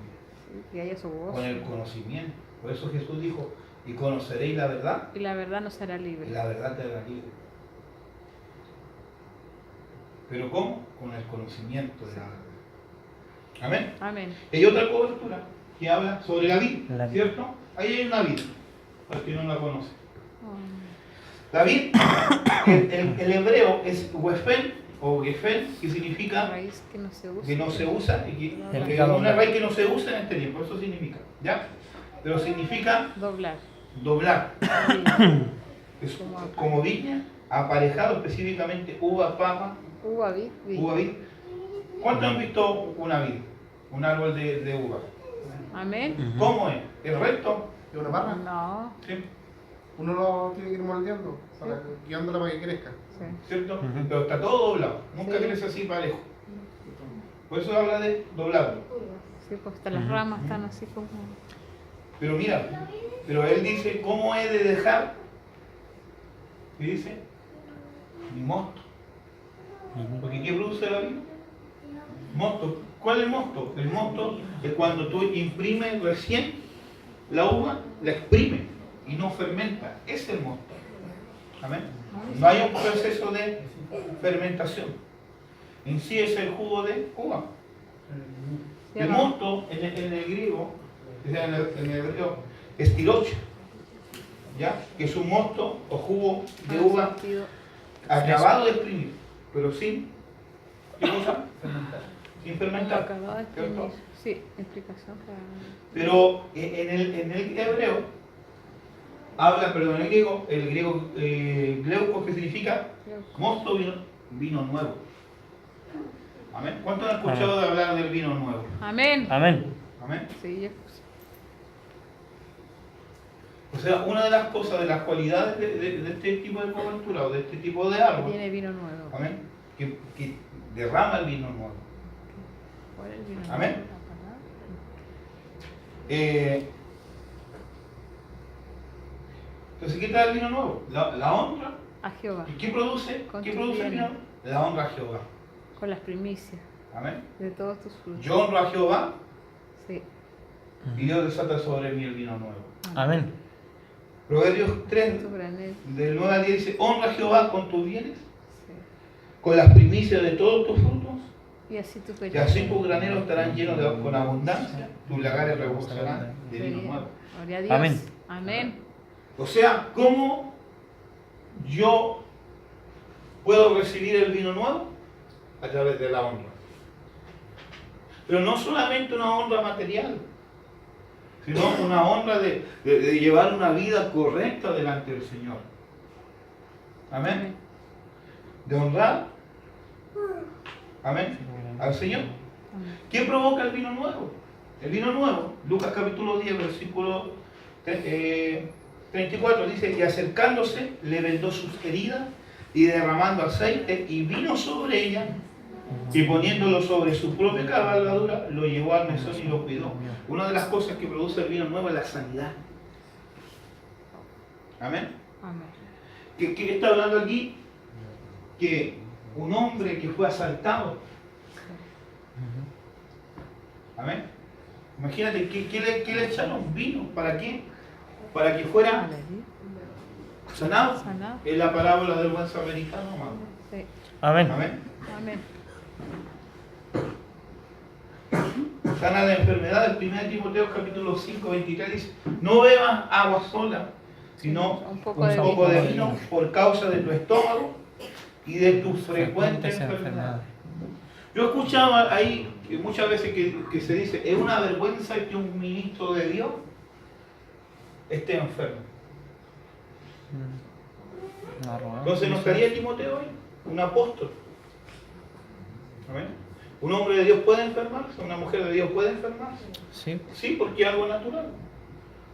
que haya su voz. Con el conocimiento. Por eso Jesús dijo, y conoceréis la verdad, Y la verdad nos hará y libre. la verdad te hará libre. ¿Pero cómo? Con el conocimiento de la verdad. Amén. Amén. Hay otra cobertura que habla sobre la vid, La vid. ¿cierto? Ahí hay una vid, para el que no la conoce. Oh, La vid, el hebreo es huefen o gefen, que significa raíz que no se usa. que no se usa, y que es una raíz que no se usa en este tiempo, eso significa, ¿ya? Pero significa Doblar. doblar, Sí. es como viña, aparejado específicamente uva, papa, Uva, vid, vid. uva, vid. ¿Cuántos han visto una vid? Un árbol de uva. Amén. ¿Cómo es? ¿Es recto? ¿Es una barra? No. ¿Sí? Uno lo tiene que ir moldeando, guiándola para que crezca. Sí. ¿Cierto? Ujú. Pero está todo doblado, nunca Sí. crece así parejo. Por eso habla de doblarlo. Sí, pues hasta las Ujú. ramas están así como. Pero mira, pero él dice, ¿cómo he de dejar? ¿Qué dice? Mi mosto. Porque ¿qué produce la vida? Mosto. ¿Cuál es el mosto? El mosto es cuando tú imprimes recién la uva, la exprimes y no fermenta. Ese es el mosto. Amén. No hay un proceso de fermentación. En sí es el jugo de uva. Sí, El ¿no? mosto en el griego, o sea, en el hebreo, es tiroche, ¿ya? Que es un mosto o jugo de Ah, uva sentido. acabado de exprimir, pero sin, ¿qué cosa? Sin Como fermentar. acabado de ¿cierto? exprimir. Sí, explicación para. Pero en el hebreo, habla, perdón, el griego gleucos, que significa mosto, vino nuevo. Amén. ¿Cuántos han escuchado de hablar del vino nuevo? Amén. Amén. Amén. Sí, ya escuché. O sea, una de las cosas, de las cualidades de este tipo de cobertura o de este tipo de árbol, Tiene vino nuevo. amén, que derrama el vino nuevo. ¿Cuál es el vino Amén. nuevo? La palabra. Entonces, ¿qué trae el vino nuevo? La honra. A Jehová. ¿Y qué produce? Con ¿Qué tus produce el bienes. vino? La honra a Jehová. Con las primicias Amén. de todos tus frutos. Yo honro a Jehová Sí. y Dios desata sobre mí el vino nuevo. Amén. Proverbios 3, Tu granel. del 9 al 10 dice, honra a Jehová con tus bienes, Sí. con las primicias de todos tus frutos, Y así tus y así tus graneros estarán llenos con abundancia, tus lagares rebosarán de vino nuevo. Gloria a Dios. Amén. Amén. O sea, ¿cómo yo puedo recibir el vino nuevo? A través de la honra. Pero no solamente una honra material, sino una honra de llevar una vida correcta delante del Señor. Amén. De honrar, amén, al Señor. Amén. ¿Qué provoca el vino nuevo? El vino nuevo, Lucas capítulo 10, versículo 34, dice, y acercándose le vendó sus heridas y derramando aceite y vino sobre ella y poniéndolo sobre su propia cabalgadura lo llevó al mesón y lo cuidó. Una de las cosas que produce el vino nuevo es la sanidad. Amén. Amén. ¿Qué está hablando aquí? Que un hombre que fue asaltado. Amén. Imagínate, ¿qué le echaron? Vino. ¿Para qué? Para que fuera Aleluya. sanado. Sanado. Es la parábola del buen samaritano, amado. Sí. Amén. Amén. Amén. Sana la enfermedad. El 1 Timoteo capítulo 5, 23 dice, no bebas agua sola, sino Un poco un de poco vino. de vino por causa de tu estómago y de tus frecuentes enfermedades. Yo he escuchado ahí que muchas veces que se dice, es una vergüenza que un ministro de Dios esté enfermo. Entonces, ¿no estaría Timoteo hoy? Un apóstol. ¿Amén? ¿Un hombre de Dios puede enfermarse? ¿Una mujer de Dios puede enfermarse? Sí. Sí, porque es algo natural.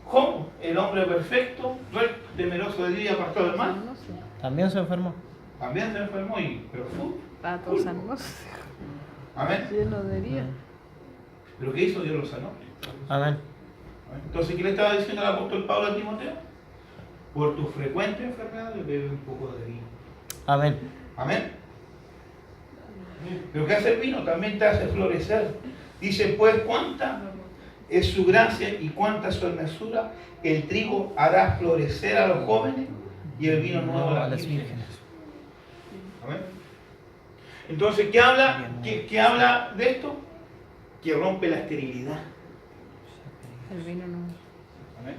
¿Cómo? El hombre perfecto, recto, temeroso de Dios y apartado del mal, No sé. También se enfermó. también se enfermó pero fue. Para todos hermosos. Amén. Lleno de vida. ¿Pero qué hizo? Dios lo sanó. Amén. Entonces, ¿qué le estaba diciendo el apóstol Pablo a Timoteo? por tus frecuentes enfermedades, bebe un poco de vino. Amén. Amén. Lo que hace el vino también te hace florecer. Dice, pues, cuánta es su gracia y cuánta su hermosura, el trigo hará florecer a los jóvenes y el vino nuevo a las vírgenes. Amén. Entonces, ¿qué habla? ¿Qué habla de esto? Que rompe la esterilidad. El vino no. Amén.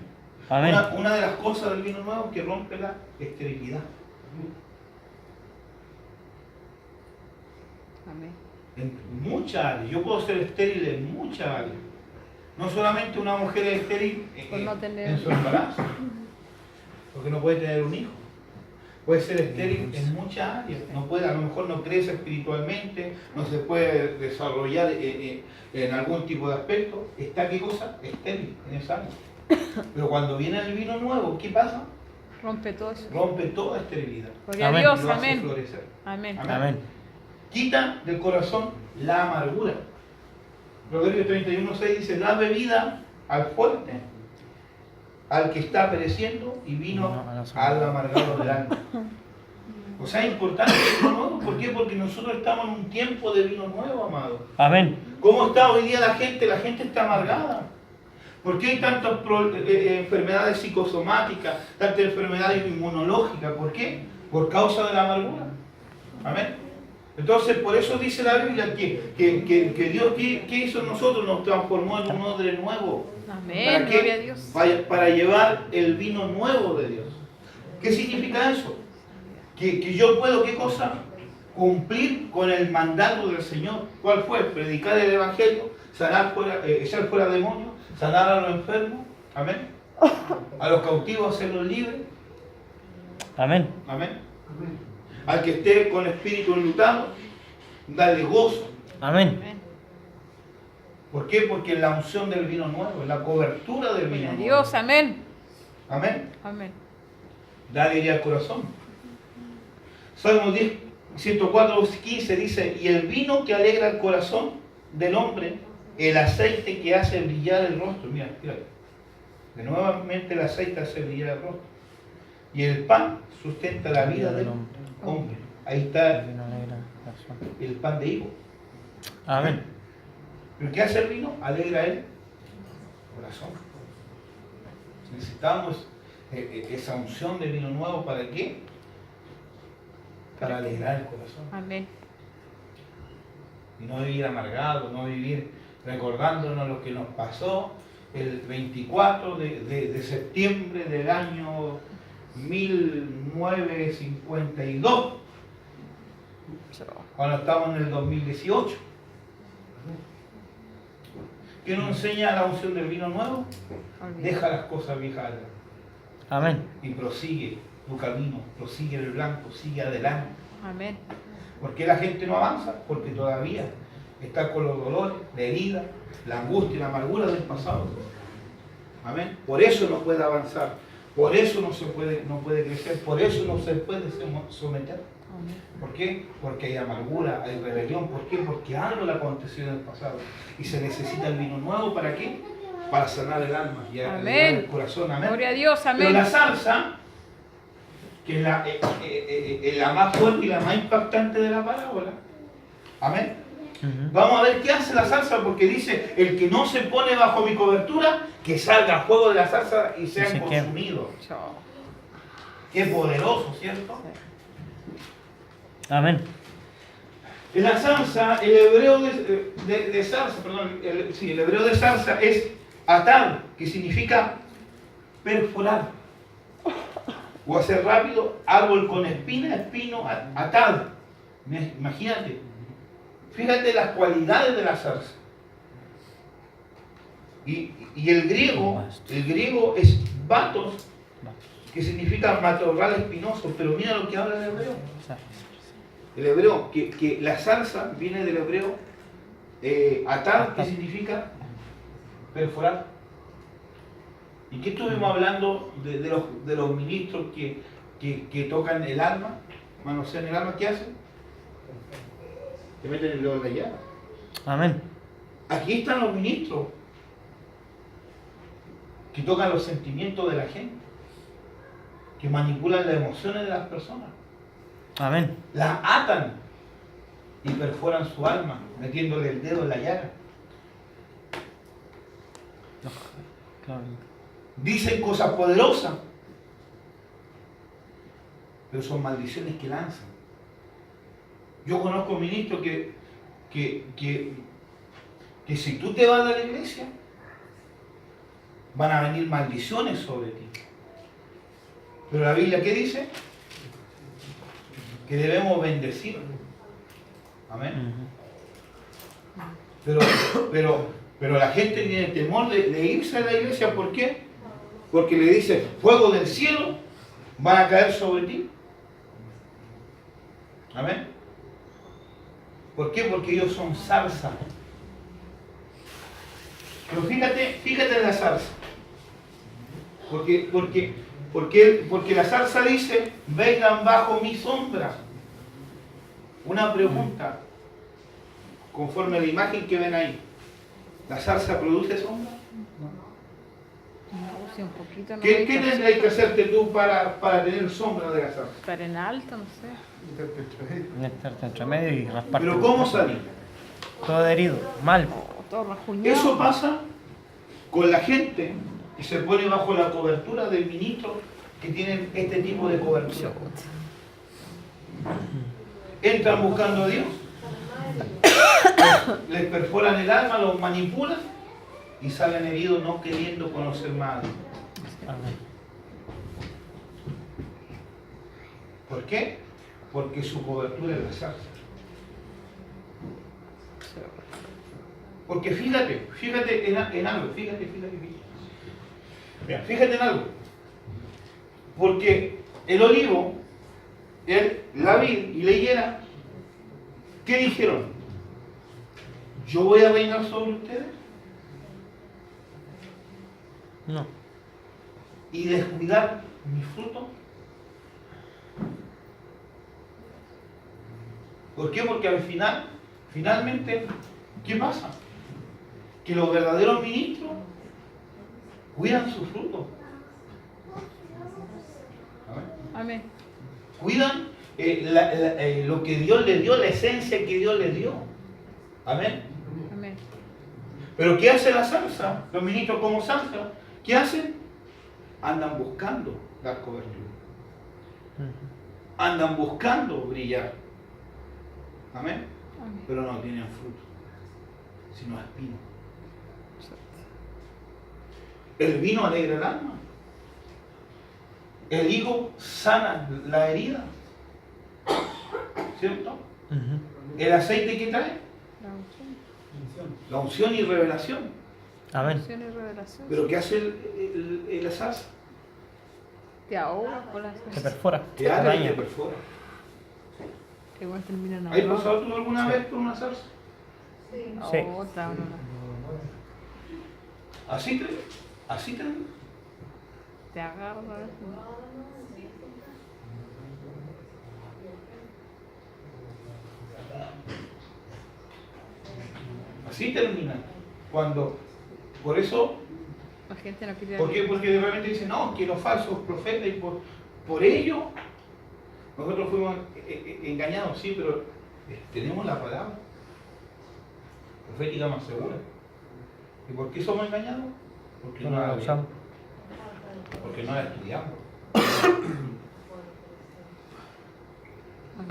Amén. Una de las cosas del vino nuevo que rompe la esterilidad. Amén. En muchas áreas. Yo puedo ser estéril en muchas áreas. No solamente una mujer es estéril Por no tener- en su embarazo, porque no puede tener un hijo. Puede ser estéril en muchas áreas. No puede, a lo mejor no crece espiritualmente, no se puede desarrollar en algún tipo de aspecto. Está, ¿qué cosa? Estéril en esa área. Pero cuando viene el vino nuevo, ¿qué pasa? Rompe todo eso. Rompe toda esterilidad. Gloria a Amén. Dios, Y lo hace amén. florecer. Amén. Amén. Quita del corazón la amargura. Proverbios 31:6 dice, da bebida al fuerte, al que está pereciendo, y vino al amargado del alma. O sea, es importante el vino nuevo. ¿Por qué? Porque nosotros estamos en un tiempo de vino nuevo, amado. Amén. ¿Cómo está hoy día la gente? La gente está amargada. ¿Por qué hay tantas enfermedades psicosomáticas, tantas enfermedades inmunológicas? ¿Por qué? Por causa de la amargura. Amén. Entonces, por eso dice la Biblia que Dios, ¿qué hizo en nosotros? Nos transformó en un odre nuevo. Amén. ¿Para qué? Gloria a Dios. Para llevar el vino nuevo de Dios. ¿Qué significa eso? Que yo puedo, ¿qué cosa? Cumplir con el mandato del Señor. ¿Cuál fue? Predicar el Evangelio, sanar fuera, echar fuera demonios, sanar a los enfermos. Amén. A los cautivos hacerlos libres. Amén. Amén. Al que esté con espíritu enlutado, dale gozo. Amén. Amén. ¿Por qué? Porque es la unción del vino nuevo, es la cobertura del vino Gloria a nuevo. Dios, amén. Amén. Amén. Da alegría al corazón. Salmo 10, 104:15 dice, y el vino que alegra el corazón del hombre, el aceite que hace brillar el rostro. Mira, mira. De nuevamente el aceite hace brillar el rostro. Y el pan sustenta la vida del hombre. Ahí está el pan de higo. Amén. ¿Pero qué hace el vino? Alegra el corazón. Necesitamos esa unción de vino nuevo. ¿Para qué? Para alegrar el corazón. Amén. Y no vivir amargado, no vivir recordándonos lo que nos pasó el 24 de septiembre del año 1952, cuando estamos en el 2018. ¿Qué nos enseña la unción del vino nuevo? Deja las cosas viejas atrás Amén. y prosigue tu camino, prosigue el blanco, sigue adelante. Amén. ¿Por qué la gente no avanza? Porque todavía está con los dolores, la herida, la angustia y la amargura del pasado. Amén. Por eso no puede avanzar, por eso no puede crecer, por eso no se puede someter. Amén. ¿Por qué? Porque hay amargura, hay rebelión. ¿Por qué? Porque algo le aconteció en el pasado. Y se necesita el vino nuevo. ¿Para qué? Para sanar el alma y alegrar Amén. el corazón. Amén. Gloria a Dios, Pero amén. la salsa, que es la más fuerte y la más impactante de la parábola. Amén. Vamos a ver qué hace la salsa, porque dice, el que no se pone bajo mi cobertura, que salga fuego de la salsa y sean consumidos. Qué poderoso, ¿cierto? Amén. En la salsa, el hebreo de salsa, perdón, el hebreo de salsa es atar, que significa perforar. O hacer rápido, árbol con espina, espino, atado. Imagínate. Fíjate las cualidades de la salsa. Y el griego es batos, que significa matorral espinoso. Pero mira lo que habla el hebreo. El hebreo, que la salsa viene del hebreo atar, que significa perforar. ¿Y qué estuvimos hablando de los ministros que tocan el alma, manosean el alma? ¿Qué hacen? Te meten el dedo en la llaga. Amén. Aquí están los ministros que tocan los sentimientos de la gente. que manipulan las emociones de las personas. Amén. Las atan y perforan su alma, metiéndole el dedo en la llaga. Claro. Dicen cosas poderosas, pero son maldiciones que lanzan. Yo conozco ministros que si tú te vas de la iglesia, van a venir maldiciones sobre ti. Pero la Biblia, ¿qué dice? Que debemos bendecir. Amén. Pero la gente tiene temor de irse a la iglesia. ¿Por qué? Porque le dice, fuego del cielo van a caer sobre ti. Amén. ¿Por qué? Porque ellos son zarza. Pero fíjate en la zarza. Porque la zarza dice, vengan bajo mi sombra. Una pregunta, conforme a la imagen que ven ahí. ¿La zarza produce sombra? No, sí, un poquito. No ¿Qué hay que tendrías hacer. que hacerte tú para tener sombra de la zarza? Estar en alto, no sé. Meterte entre medio y rasparte. Pero ¿cómo salir? Todo herido, mal. O todo rajuñado. Eso pasa con la gente que se pone bajo la cobertura del ministro que tienen este tipo de cobertura. Entran buscando a Dios, les perforan el alma, los manipulan y salen heridos no queriendo conocer más a Dios. Amén. ¿Por qué? Porque su cobertura es la zarza. Porque fíjate en algo, fíjate. Mira, fíjate en algo. Porque el olivo, la vid y la higuera, ¿qué dijeron? ¿Yo voy a reinar sobre ustedes? No. ¿Y descuidar mi fruto? ¿Por qué? Porque al final, finalmente, ¿qué pasa? Que los verdaderos ministros cuidan su fruto. Amén. Cuidan lo que Dios les dio, la esencia que Dios les dio. Amén. Amén. Pero ¿qué hace la zarza? Los ministros como zarza, ¿qué hacen? Andan buscando dar cobertura. Andan buscando brillar. Amén. Amén. Pero no tienen fruto, sino espinos. El vino alegra el alma. El higo sana la herida. ¿Cierto? El aceite que trae, La unción. la unción y revelación. Amén. Unción y revelación. Pero ¿qué hace la zarza? Te ahoga con las Te perfora. Te ala y te daña. perfora. Que igual terminan ¿Has pasado tú alguna vez por una zarza? Sí. Así te Te agarra. así termina. Cuando, por eso, La gente no quiere. ¿por qué? Porque de repente dicen, no, que los falsos profetas y por ello nosotros fuimos engañados, sí, pero tenemos la palabra profética más segura. ¿Y por qué somos engañados? Porque no No la la leemos, usamos. porque no la estudiamos.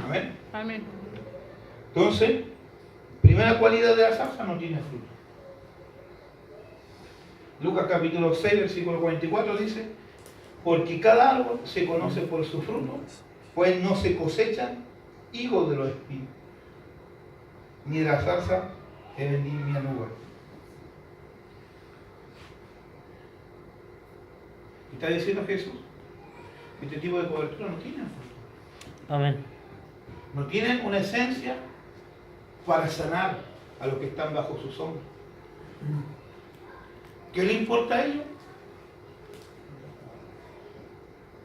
Amén. Amén. Entonces, primera cualidad de la zarza, no tiene fruto. Lucas capítulo 6, versículo 44 dice, porque cada árbol se conoce por su fruto, pues no se cosechan higos de los espinos, ni de la zarza se vendimian uvas. ¿Qué está diciendo Jesús? Este tipo de cobertura no tiene fruto. Amén. No tienen una esencia para sanar a los que están bajo su sombra. ¿Qué le importa a ellos?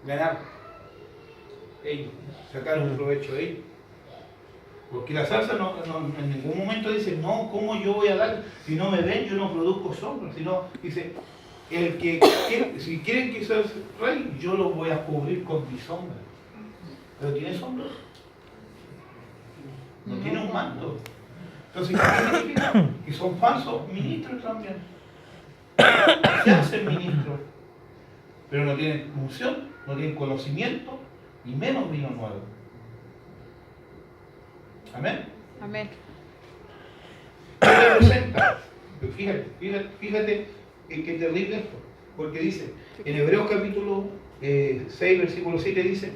Ganar. Ellos. Sacar un provecho de ellos. Porque la zarza en ningún momento dice, no, ¿cómo yo voy a dar? Si no me ven, yo no produzco sombra. Sino dice, Si quieren que sea rey, yo lo voy a cubrir con mi sombra. ¿Pero tiene sombra? No tiene un manto. Entonces, ¿qué significa? Que son falsos ministros también. Se hacen ministros, pero no tienen unción, no tienen conocimiento, y menos vino nuevo. Amén. Amén. ¿Qué representa? Fíjate qué terrible esto. Porque dice, en Hebreos capítulo 6, versículo 7 dice,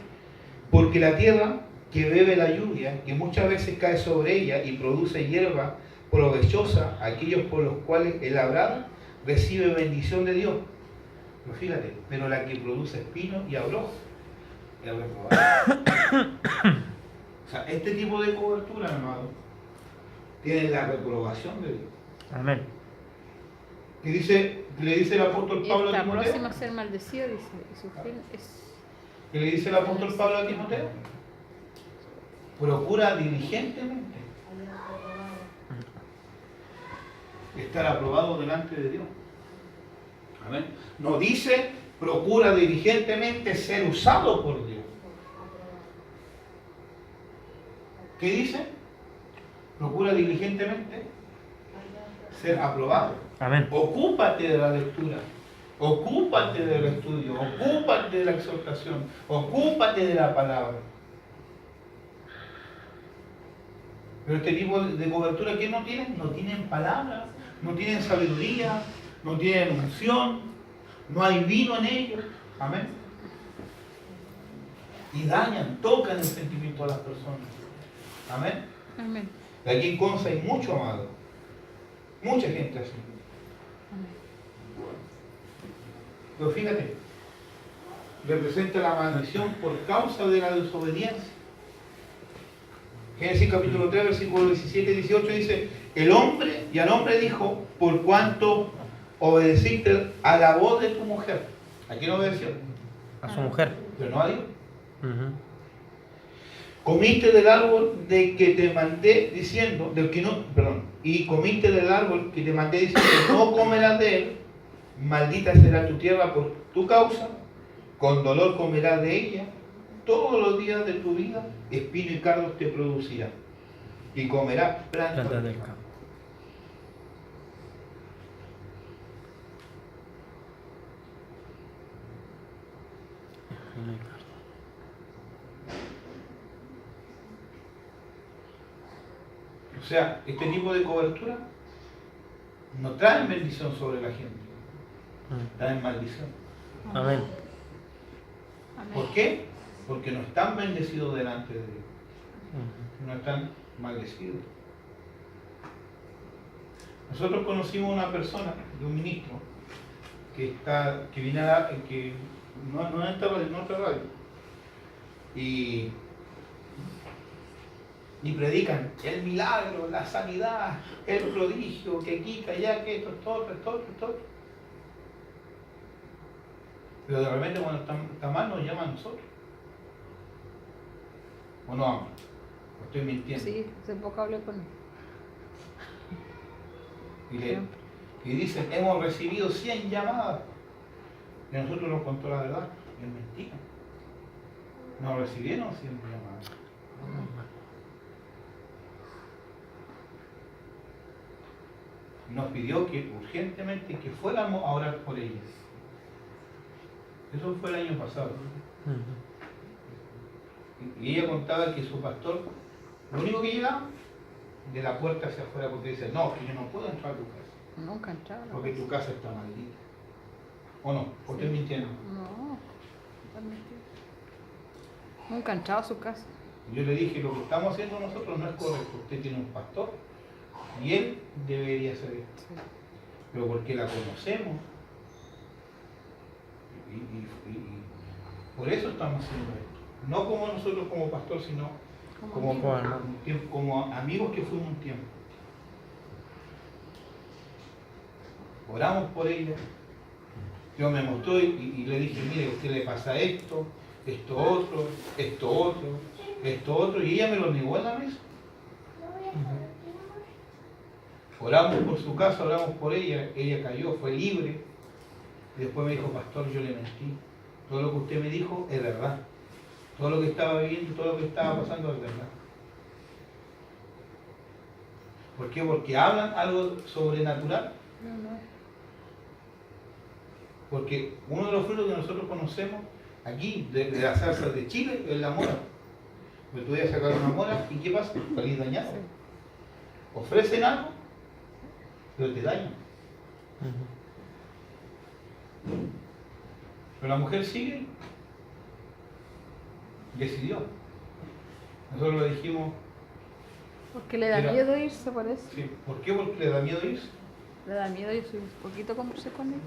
porque la tierra que bebe la lluvia, que muchas veces cae sobre ella y produce hierba provechosa, aquellos por los cuales es labrada, recibe bendición de Dios. Pero fíjate, pero la que produce espinos y abrojos es reprobada. O sea, este tipo de cobertura, hermano, tiene la reprobación de Dios. Amén. ¿Qué le dice el apóstol Y Pablo a está Timoteo? próximo a ser maldecido, dice, y su fin es... ¿Qué le dice el apóstol Pablo a Timoteo? Procura diligentemente estar aprobado delante de Dios. Amén. No dice, procura diligentemente ser usado por Dios. ¿Qué dice? Procura diligentemente ser aprobado. Amén. Ocúpate de la lectura, ocúpate del estudio, ocúpate de la exhortación, ocúpate de la palabra. Pero este tipo de cobertura, ¿qué no tienen? No tienen palabra, no tienen sabiduría, no tienen unción, no hay vino en ellos. Amén. Y dañan, tocan el sentimiento de las personas. Amén. Amén. De aquí en Conce hay mucho, amado. Mucha gente así. Amén. Pero fíjate, representa la maldición por causa de la desobediencia. Génesis capítulo 3, versículo 17 y 18 dice, y al hombre dijo, por cuanto obedeciste a la voz de tu mujer. ¿A quién obedeció? A su mujer. Pero no a Dios. Ujú. Comiste del árbol de que te mandé diciendo, y comiste del árbol que te mandé diciendo, no comerás de él, maldita será tu tierra por tu causa, con dolor comerás de ella, todos los días de tu vida, espino y cardos te producirá, y comerás plantas Plantas del del campo. campo. Espino y cardo. O sea, este tipo de cobertura no trae bendición sobre la gente, trae maldición. Amén. Amén. ¿Por qué? Porque no están bendecidos delante de Dios, Ujú. no están maldecidos. Nosotros conocimos una persona, de un ministro, que viene que no en esta radio, en otra radio, y predican el milagro, la sanidad, el prodigio, que aquí, que allá, que esto, todo. Pero de repente cuando está mal nos llaman a nosotros. ¿O no, ama? ¿O estoy mintiendo? Sí, hace poco hablé con él. Y dicen, hemos recibido 100 llamadas. Y a nosotros nos contó la verdad. Y es mentira. No recibieron 100 llamadas. Nos pidió que urgentemente que fuéramos a orar por ellas. Eso fue el año pasado. Ujú. Y ella contaba que su pastor, lo único que llegaba, de la puerta hacia afuera, porque dice, no, que yo no puedo entrar a tu casa, Nunca entraba. porque tu casa está maldita. ¿O no? ¿O estoy mintiendo? No, está metido. Nunca entraba a su casa. Yo le dije, lo que estamos haciendo nosotros no es correcto. Usted tiene un pastor y él debería ser esto. Sí. Pero porque la conocemos. Y por eso estamos haciendo esto. No como nosotros como pastor, sino como amigos que fuimos un tiempo. Oramos por ella. Yo me mostró y le dije, mire, a usted le pasa esto, esto otro, y ella me lo negó en la mesa. Oramos por su casa, oramos por ella, ella cayó, fue libre. Y después me dijo, pastor, yo le mentí. Todo lo que usted me dijo es verdad. Todo lo que estaba viviendo, todo lo que estaba pasando es verdad. ¿Por qué? Porque hablan algo sobrenatural. Porque uno de los frutos que nosotros conocemos aquí, de las salsas de Chile, es la mora. Porque tú vas a sacar una mora y ¿qué pasa? Salís dañado. Ofrecen algo, pero te dañan. Pero la mujer sigue, decidió. Nosotros le dijimos, Porque le da Mira. miedo irse, por eso. sí, ¿por qué? Porque le da miedo irse. Le da miedo irse. Un poquito conversé con él.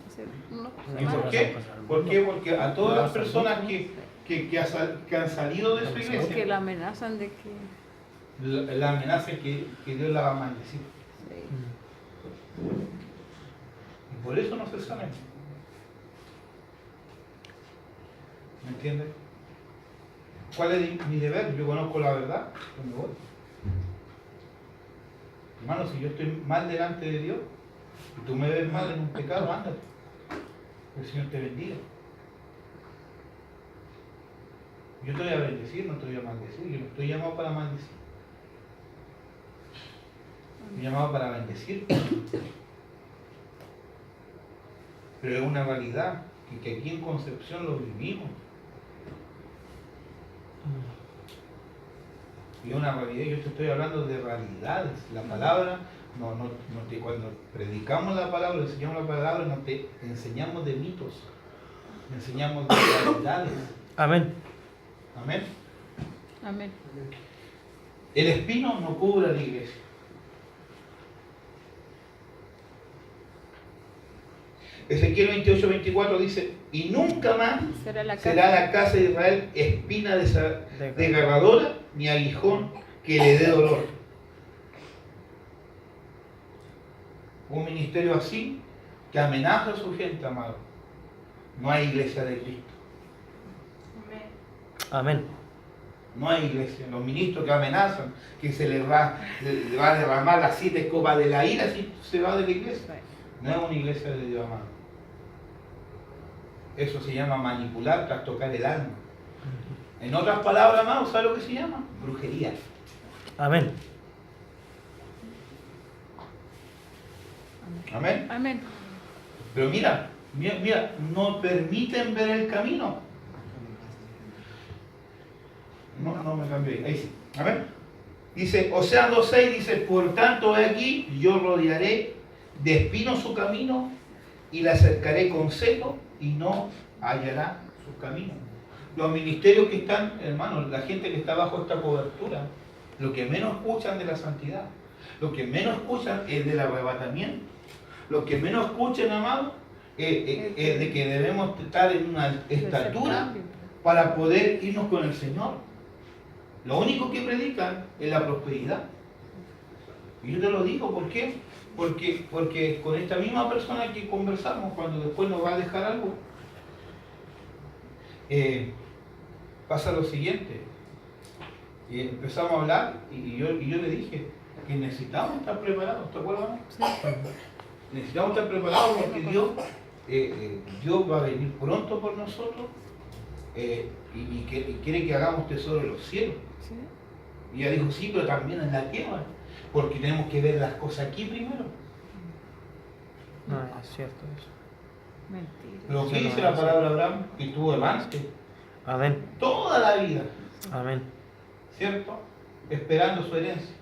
Hace unos ¿Y por semanas. qué? ¿Por qué? Porque a todas las personas que han salido de su Porque iglesia, la amenazan de que... la amenaza es que Dios la va a maldecir. Sí. Y por eso no se salen. ¿Me entiendes? ¿Cuál es mi deber? Yo conozco la verdad, pues me voy. Hermano, si yo estoy mal delante de Dios y tú me ves mal en un pecado, ándate. El Señor te bendiga. Yo te voy a bendecir, no te voy a maldecir. Yo no estoy llamado para maldecir. Estoy llamado para bendecir. Pero es una realidad que aquí en Concepción lo vivimos. Y es una realidad, yo te estoy hablando de realidades. La palabra, cuando predicamos la palabra, enseñamos la palabra, no te enseñamos de mitos, enseñamos de realidades. Amén. Amén. Amén. El espino no cubre a la iglesia. Ezequiel 28:24 dice, y nunca más Será la será la casa de Israel espina desgarradora ni aguijón que le dé dolor. Un ministerio así que amenaza a su gente, amado. No hay iglesia de Cristo. Amén. No hay iglesia. Los ministros que amenazan que se les va a derramar las 7 copas de la ira si se va de la iglesia. No es una iglesia de Dios, amado. Eso se llama manipular tras tocar el alma. En otras palabras, amado, ¿sabe lo que se llama? Brujería. Amén. Amén. Amén. Pero mira, no permiten ver el camino. No me cambié. Ahí sí. Amén. Dice, Oseas 2:6 dice, por tanto, he aquí, yo rodearé de espinos su camino y la acercaré con celo y no hallará su camino. Los ministerios que están, hermanos, la gente que está bajo esta cobertura, lo que menos escuchan de la santidad, lo que menos escuchan es del arrebatamiento, lo que menos escuchan, amado, es de que debemos estar en una estatura para poder irnos con el Señor. Lo único que predican es la prosperidad. Y yo te lo digo, ¿por qué? Porque con esta misma persona que conversamos, cuando después nos va a dejar algo, pasa lo siguiente. Empezamos a hablar y yo le dije que necesitamos estar preparados, ¿te acuerdas? Sí. Necesitamos estar preparados porque Dios va a venir pronto por nosotros y quiere que hagamos tesoro en los cielos. Sí. Y ella dijo, sí, pero también en la tierra, porque tenemos que ver las cosas aquí primero. No, es cierto eso. Mentira. Pero ¿qué Sí, dice no, la sí. palabra Abraham? Que tuvo avance Amén. toda la vida, Amén. ¿cierto? Esperando su herencia.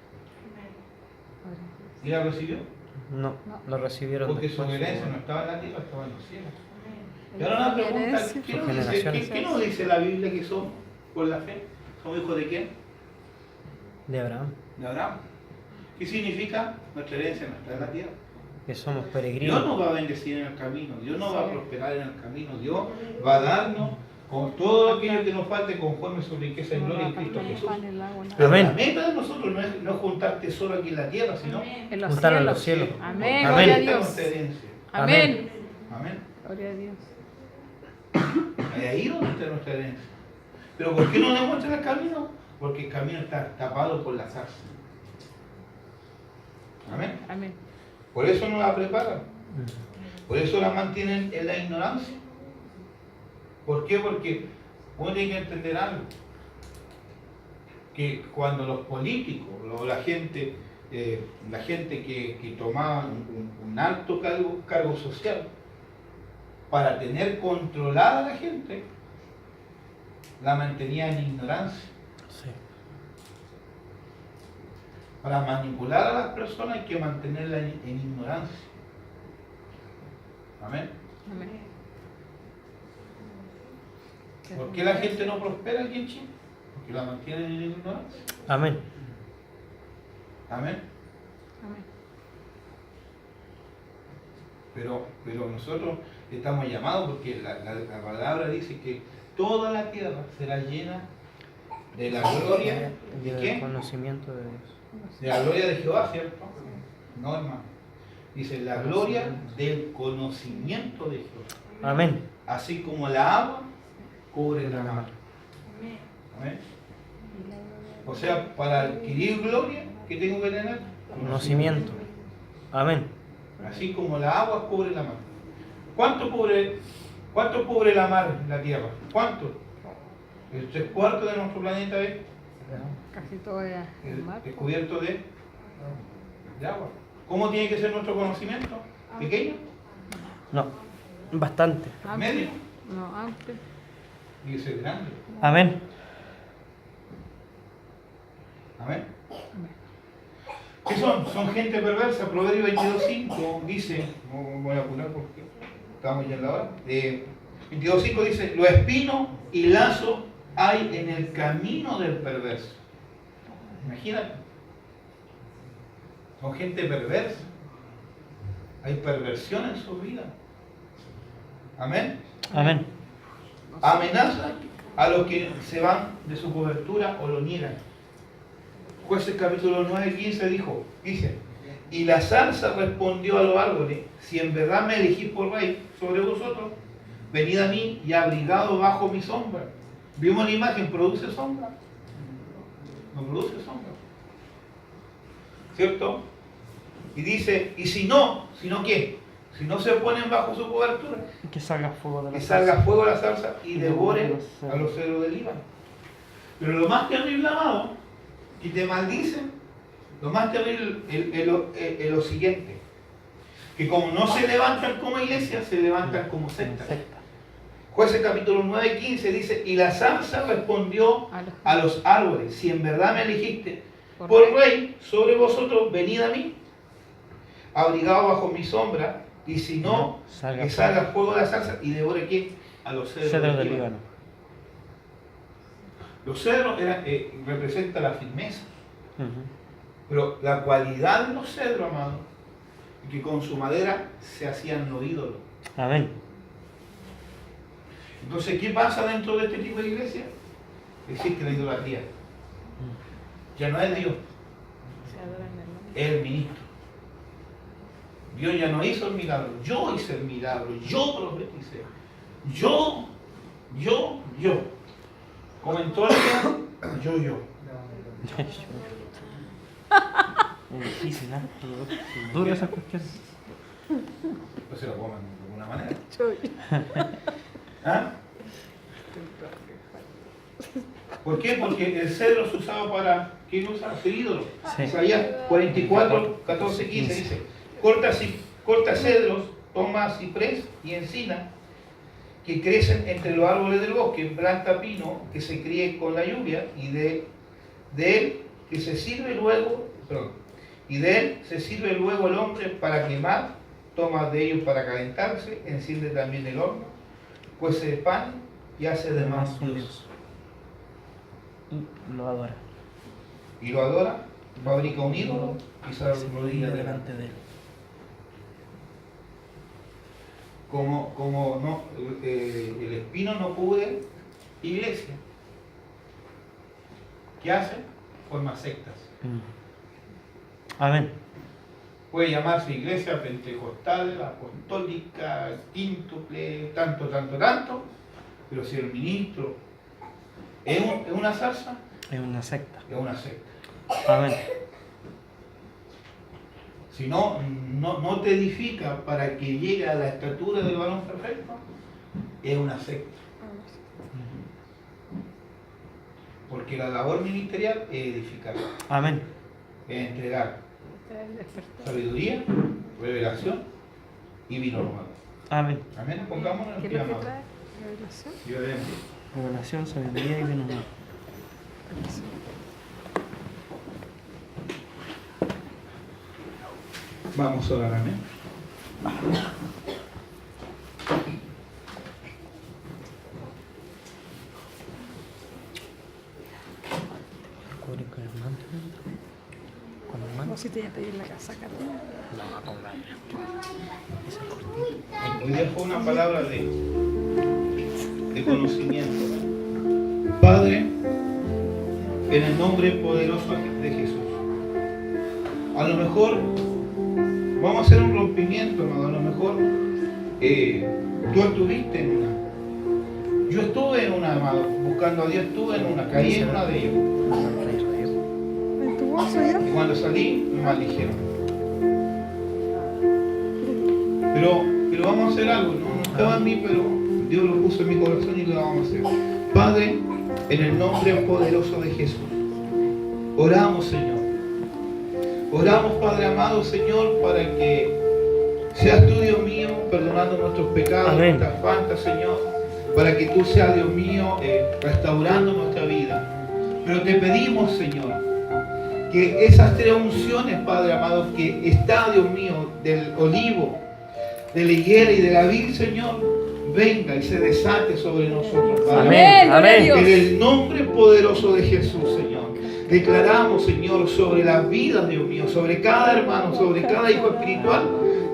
¿Y la recibió? No, lo recibieron Porque su después. herencia no estaba en la tierra, estaba en los cielos. Y ahora una pregunta, ¿qué nos dice, Generaciones. qué nos dice la Biblia que somos por la fe? ¿Somos hijos de quién? De Abraham, De Abraham. ¿Qué significa? Nuestra herencia no está en la tierra. que somos Dios peregrinos. nos va a bendecir en el camino, Dios nos va a prosperar en el camino, Dios va a darnos con todo aquello que nos falte conforme a su riqueza y gloria en Cristo Jesús. Pero Amén. la meta de nosotros no es juntar tesoro aquí en la tierra, sino En los Juntar en los cielos. cielos. Amén. Amén. Gloria a conquistar Dios. nuestra herencia. Amén. Amén. Gloria a Dios. Es ahí donde está nuestra herencia. Pero ¿por qué no le muestra el camino? Porque el camino está tapado por la zarza. Amén. Amén. Por eso no la preparan. Por eso la mantienen en la ignorancia. ¿Por qué? Porque uno tiene que entender algo. Que cuando los políticos, o la gente que tomaba un alto cargo social, para tener controlada a la gente, la mantenía en ignorancia. Sí. Para manipular a las personas hay que mantenerla en ignorancia. Amén. Amén. ¿Por qué la gente no prospera aquí en Chile? Porque la mantienen en ignorancia. Amén. Amén. Amén. Pero nosotros estamos llamados porque la palabra dice que toda la tierra será llena de la gloria Y de del quién? conocimiento de Dios. De la gloria de Jehová, ¿cierto? No, hermano. Dice la gloria del conocimiento de Jehová. Amén. Así como la agua cubre la mar. Amén. O sea, para adquirir gloria, ¿qué tengo que tener? Conocimiento. Amén. Así como la agua cubre la mar. ¿Cuánto cubre la mar, la tierra? ¿Cuánto? El 3/4 de nuestro planeta es Casi todo es el mar. es cubierto de agua. ¿Cómo tiene que ser nuestro conocimiento? ¿Pequeño? No. Bastante. ¿Medio? No, antes. Tiene que ser grande. Amén. Amén. ¿Qué son? Son gente perversa. Proverbio 22:5 dice, no voy a apurar porque estamos ya en la hora. 22:5 dice, los espinos y lazo hay en el camino del perverso. Imagínate. Son gente perversa. Hay perversión en su vida. Amén. Amén. Amenazan a los que se van de su cobertura o lo niegan. Jueces capítulo 9:15 dice, y la zarza respondió a los árboles, si en verdad me elegís por rey sobre vosotros, venid a mí y abrigado bajo mi sombra. Vimos la imagen, ¿produce sombra? No produce sombra. ¿Cierto? Y dice, y si no ¿qué? Si no se ponen bajo su cobertura, Que salga fuego de la que salga fuego a la zarza y devore a los cedros del Líbano. Pero lo más terrible, amado, que te maldicen, lo más terrible es lo siguiente, que como no se levantan como iglesia, se levantan como secta. Jueces capítulo 9:15 dice, y la zarza respondió a los árboles, si en verdad me elegiste por rey sobre vosotros, venid a mí, abrigado bajo mi sombra, y si no, que salga fuego de la zarza y devore ¿quién? A los cedros del Líbano. Los cedros representan la firmeza, pero la cualidad de los cedros, amado, es que con su madera se hacían los ídolos. Amén. Entonces, ¿qué pasa dentro de este tipo de iglesia? Existe la idolatría. Ya no es Dios, Se adoran el nombre. es el ministro. Dios ya no hizo el milagro, yo hice el milagro, yo profeticé. Yo. Comentó el día, yo. Es difícil, ¿no? Dura esa cuestión. Pues se lo coman de alguna manera. Soy. ¿Ah? ¿Por qué? Porque el cedro se usaba para, ¿quién lo usaba? Hacer ídolos. Sí. Isaías 44, 14, 15 dice, corta cedros, toma ciprés y encina, que crecen entre los árboles del bosque, planta pino, que se críe con la lluvia, y de él se sirve luego el hombre para quemar, toma de ellos para calentarse, enciende también el horno, cuece el pan y hace de más un Dios. Dios. Y lo adora. Y lo adora, fabrica un ídolo y se arrodilla delante. delante de él. Como no, el espino no cubre iglesia. ¿Qué hace? Forma sectas. Amén. Puede llamarse iglesia pentecostal, apostólica, quíntuple, tanto, pero si el ministro es una zarza, Es una secta. es una secta. Amén. Si no, no te edifica para que llegue a la estatura del varón perfecto, es una secta. Porque la labor ministerial es edificar, Amén. es entregar El despertar. sabiduría, revelación y vino nuevo. Amén. Amén. Pongámonos en ¿Qué es pie, lo que amados. trae? Revelación. Y oremos. Revelación, sabiduría y vino nuevo. Vamos a orar, amén. Cubre con el manto. Con el manto. Vos sí te iba a pedir la casaca. No, con la esa cortita. Hoy dejo una palabra de conocimiento. Padre, en el nombre poderoso de Jesús. A lo mejor vamos a hacer un rompimiento, hermano. A lo mejor tú estuviste en una. Yo estuve en una, amado, buscando a Dios, estuve en una, caí en una de ellas. ¿En tu bolso ya? Y cuando salí, me maldijeron. Pero vamos a hacer algo, no estaba en mí, pero Dios lo puso en mi corazón y lo vamos a hacer. Padre, en el nombre poderoso de Jesús, oramos, Señor. Oramos, Padre amado, Señor, para que seas tú, Dios mío, perdonando nuestros pecados, Amén. nuestras faltas, Señor. Para que tú seas, Dios mío, restaurando nuestra vida. Pero te pedimos, Señor, que esas tres unciones, Padre amado, que está, Dios mío, del olivo, de la higuera y de la vid, Señor, venga y se desate sobre nosotros, Padre. Amén. Gloria a Amén. Dios. En el nombre poderoso de Jesús, Señor, declaramos, Señor, sobre las vidas, Dios mío, sobre cada hermano, sobre cada hijo espiritual,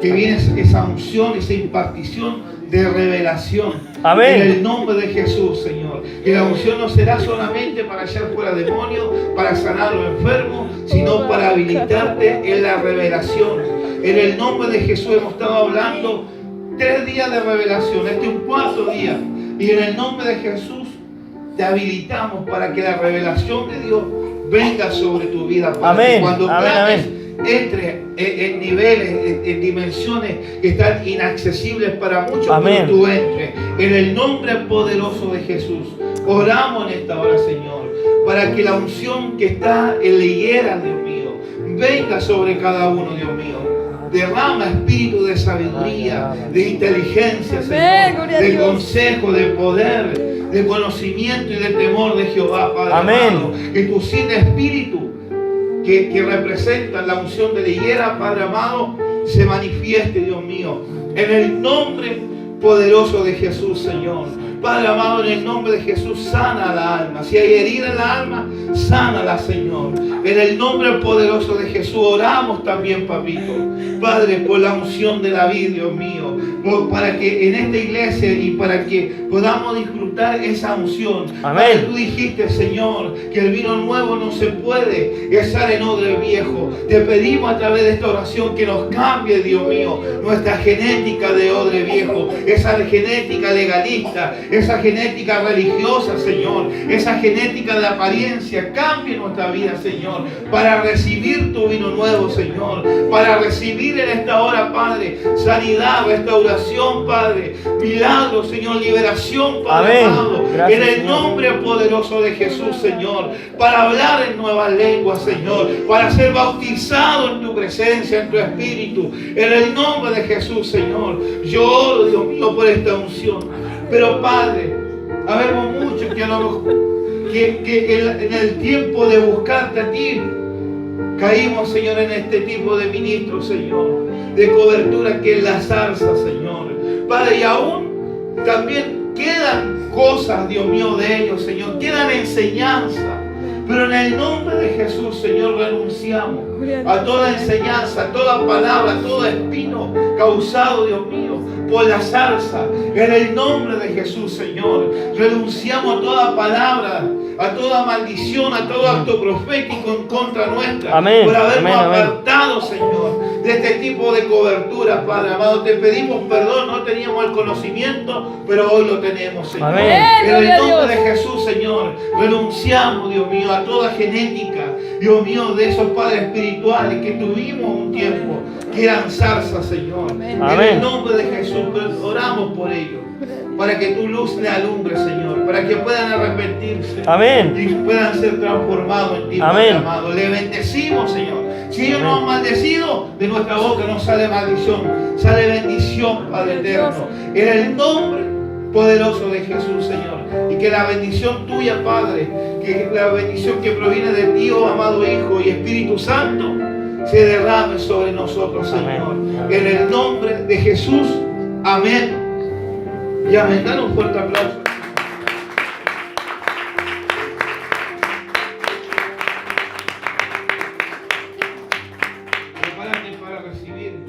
que viene esa unción, esa impartición de revelación. Amén. En el nombre de Jesús, Señor. Que la unción no será solamente para echar fuera demonios, para sanar a los enfermos, sino para habilitarte en la revelación. En el nombre de Jesús hemos estado hablando 3 días de revelación, este es un 4º día. Y en el nombre de Jesús te habilitamos para que la revelación de Dios venga sobre tu vida. Para Amén. que cuando Amén, clames, amén. entre en niveles, en dimensiones que están inaccesibles para muchos, Amén. pero tú entres. En el nombre poderoso de Jesús, oramos en esta hora, Señor, para que la unción que está en la higuera, Dios mío, venga sobre cada uno, Dios mío. Derrama espíritu de sabiduría, de inteligencia, Amén, Señor, gloria a de Dios. consejo, de poder, de conocimiento y de temor de Jehová, Padre Amén. amado. Que tu sin espíritu que representa la unción de la higuera, Padre amado, se manifieste, Dios mío, en el nombre poderoso de Jesús, Señor. Padre amado, en el nombre de Jesús, sana la alma. Si hay herida en la alma, sánala, Señor. En el nombre poderoso de Jesús oramos también, papito. Padre, por la unción de la vida, Dios mío, para que en esta iglesia y para que podamos disfrutar esa unción. Amén. Padre, tú dijiste, Señor, que el vino nuevo no se puede echar en odre viejo. Te pedimos a través de esta oración que nos cambie, Dios mío, nuestra genética de odre viejo, esa genética legalista, esa genética religiosa, Señor, esa genética de apariencia. Cambie nuestra vida, Señor, para recibir tu vino nuevo, Señor, para recibir en esta hora, Padre, sanidad, restauración, Padre, milagros, Señor, liberación, Padre Amén. amado, Gracias, en el Señor. nombre poderoso de Jesús, Señor, para hablar en nuevas lenguas, Señor, para ser bautizado en tu presencia, en tu espíritu, en el nombre de Jesús, Señor. Yo oro, Dios mío, por esta unción. Pero Padre, habemos muchos que a lo mejor que en el tiempo de buscarte a ti caímos, Señor, en este tipo de ministros, Señor, de cobertura que es la zarza, Señor. Padre, y aún también quedan cosas, Dios mío, de ellos, Señor, quedan enseñanzas. Pero en el nombre de Jesús, Señor, renunciamos a toda enseñanza, a toda palabra, a todo espino causado, Dios mío, por la zarza. En el nombre de Jesús, Señor, renunciamos a toda palabra, a toda maldición, a todo acto profético en contra nuestra. Amén, Por habernos amén, amén. apartado, Señor, de este tipo de cobertura, Padre amado. Te pedimos perdón, no teníamos el conocimiento, pero hoy lo tenemos, Señor. Amén. En el Gloria a nombre Dios. de Jesús, Señor, renunciamos, Dios mío, a toda genética Dios mío, de esos padres espirituales que tuvimos un tiempo, que eran zarzas, Señor. En el nombre de Jesús, oramos por ellos, para que tu luz le alumbre, Señor, para que puedan arrepentirse. Amén. Y puedan ser transformados en ti, Padre amado. Le bendecimos, Señor. Si ellos nos han maldecido, de nuestra boca no sale maldición, sale bendición, Padre eterno. En el nombre poderoso de Jesús, Señor. Y que la bendición tuya, Padre, que la bendición que proviene de ti, oh amado Hijo y Espíritu Santo, se derrame sobre nosotros, Señor. En el nombre de Jesús. Amén. Y amén. Dale un fuerte aplauso. Prepárate para recibir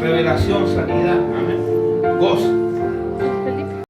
revelación, sanidad.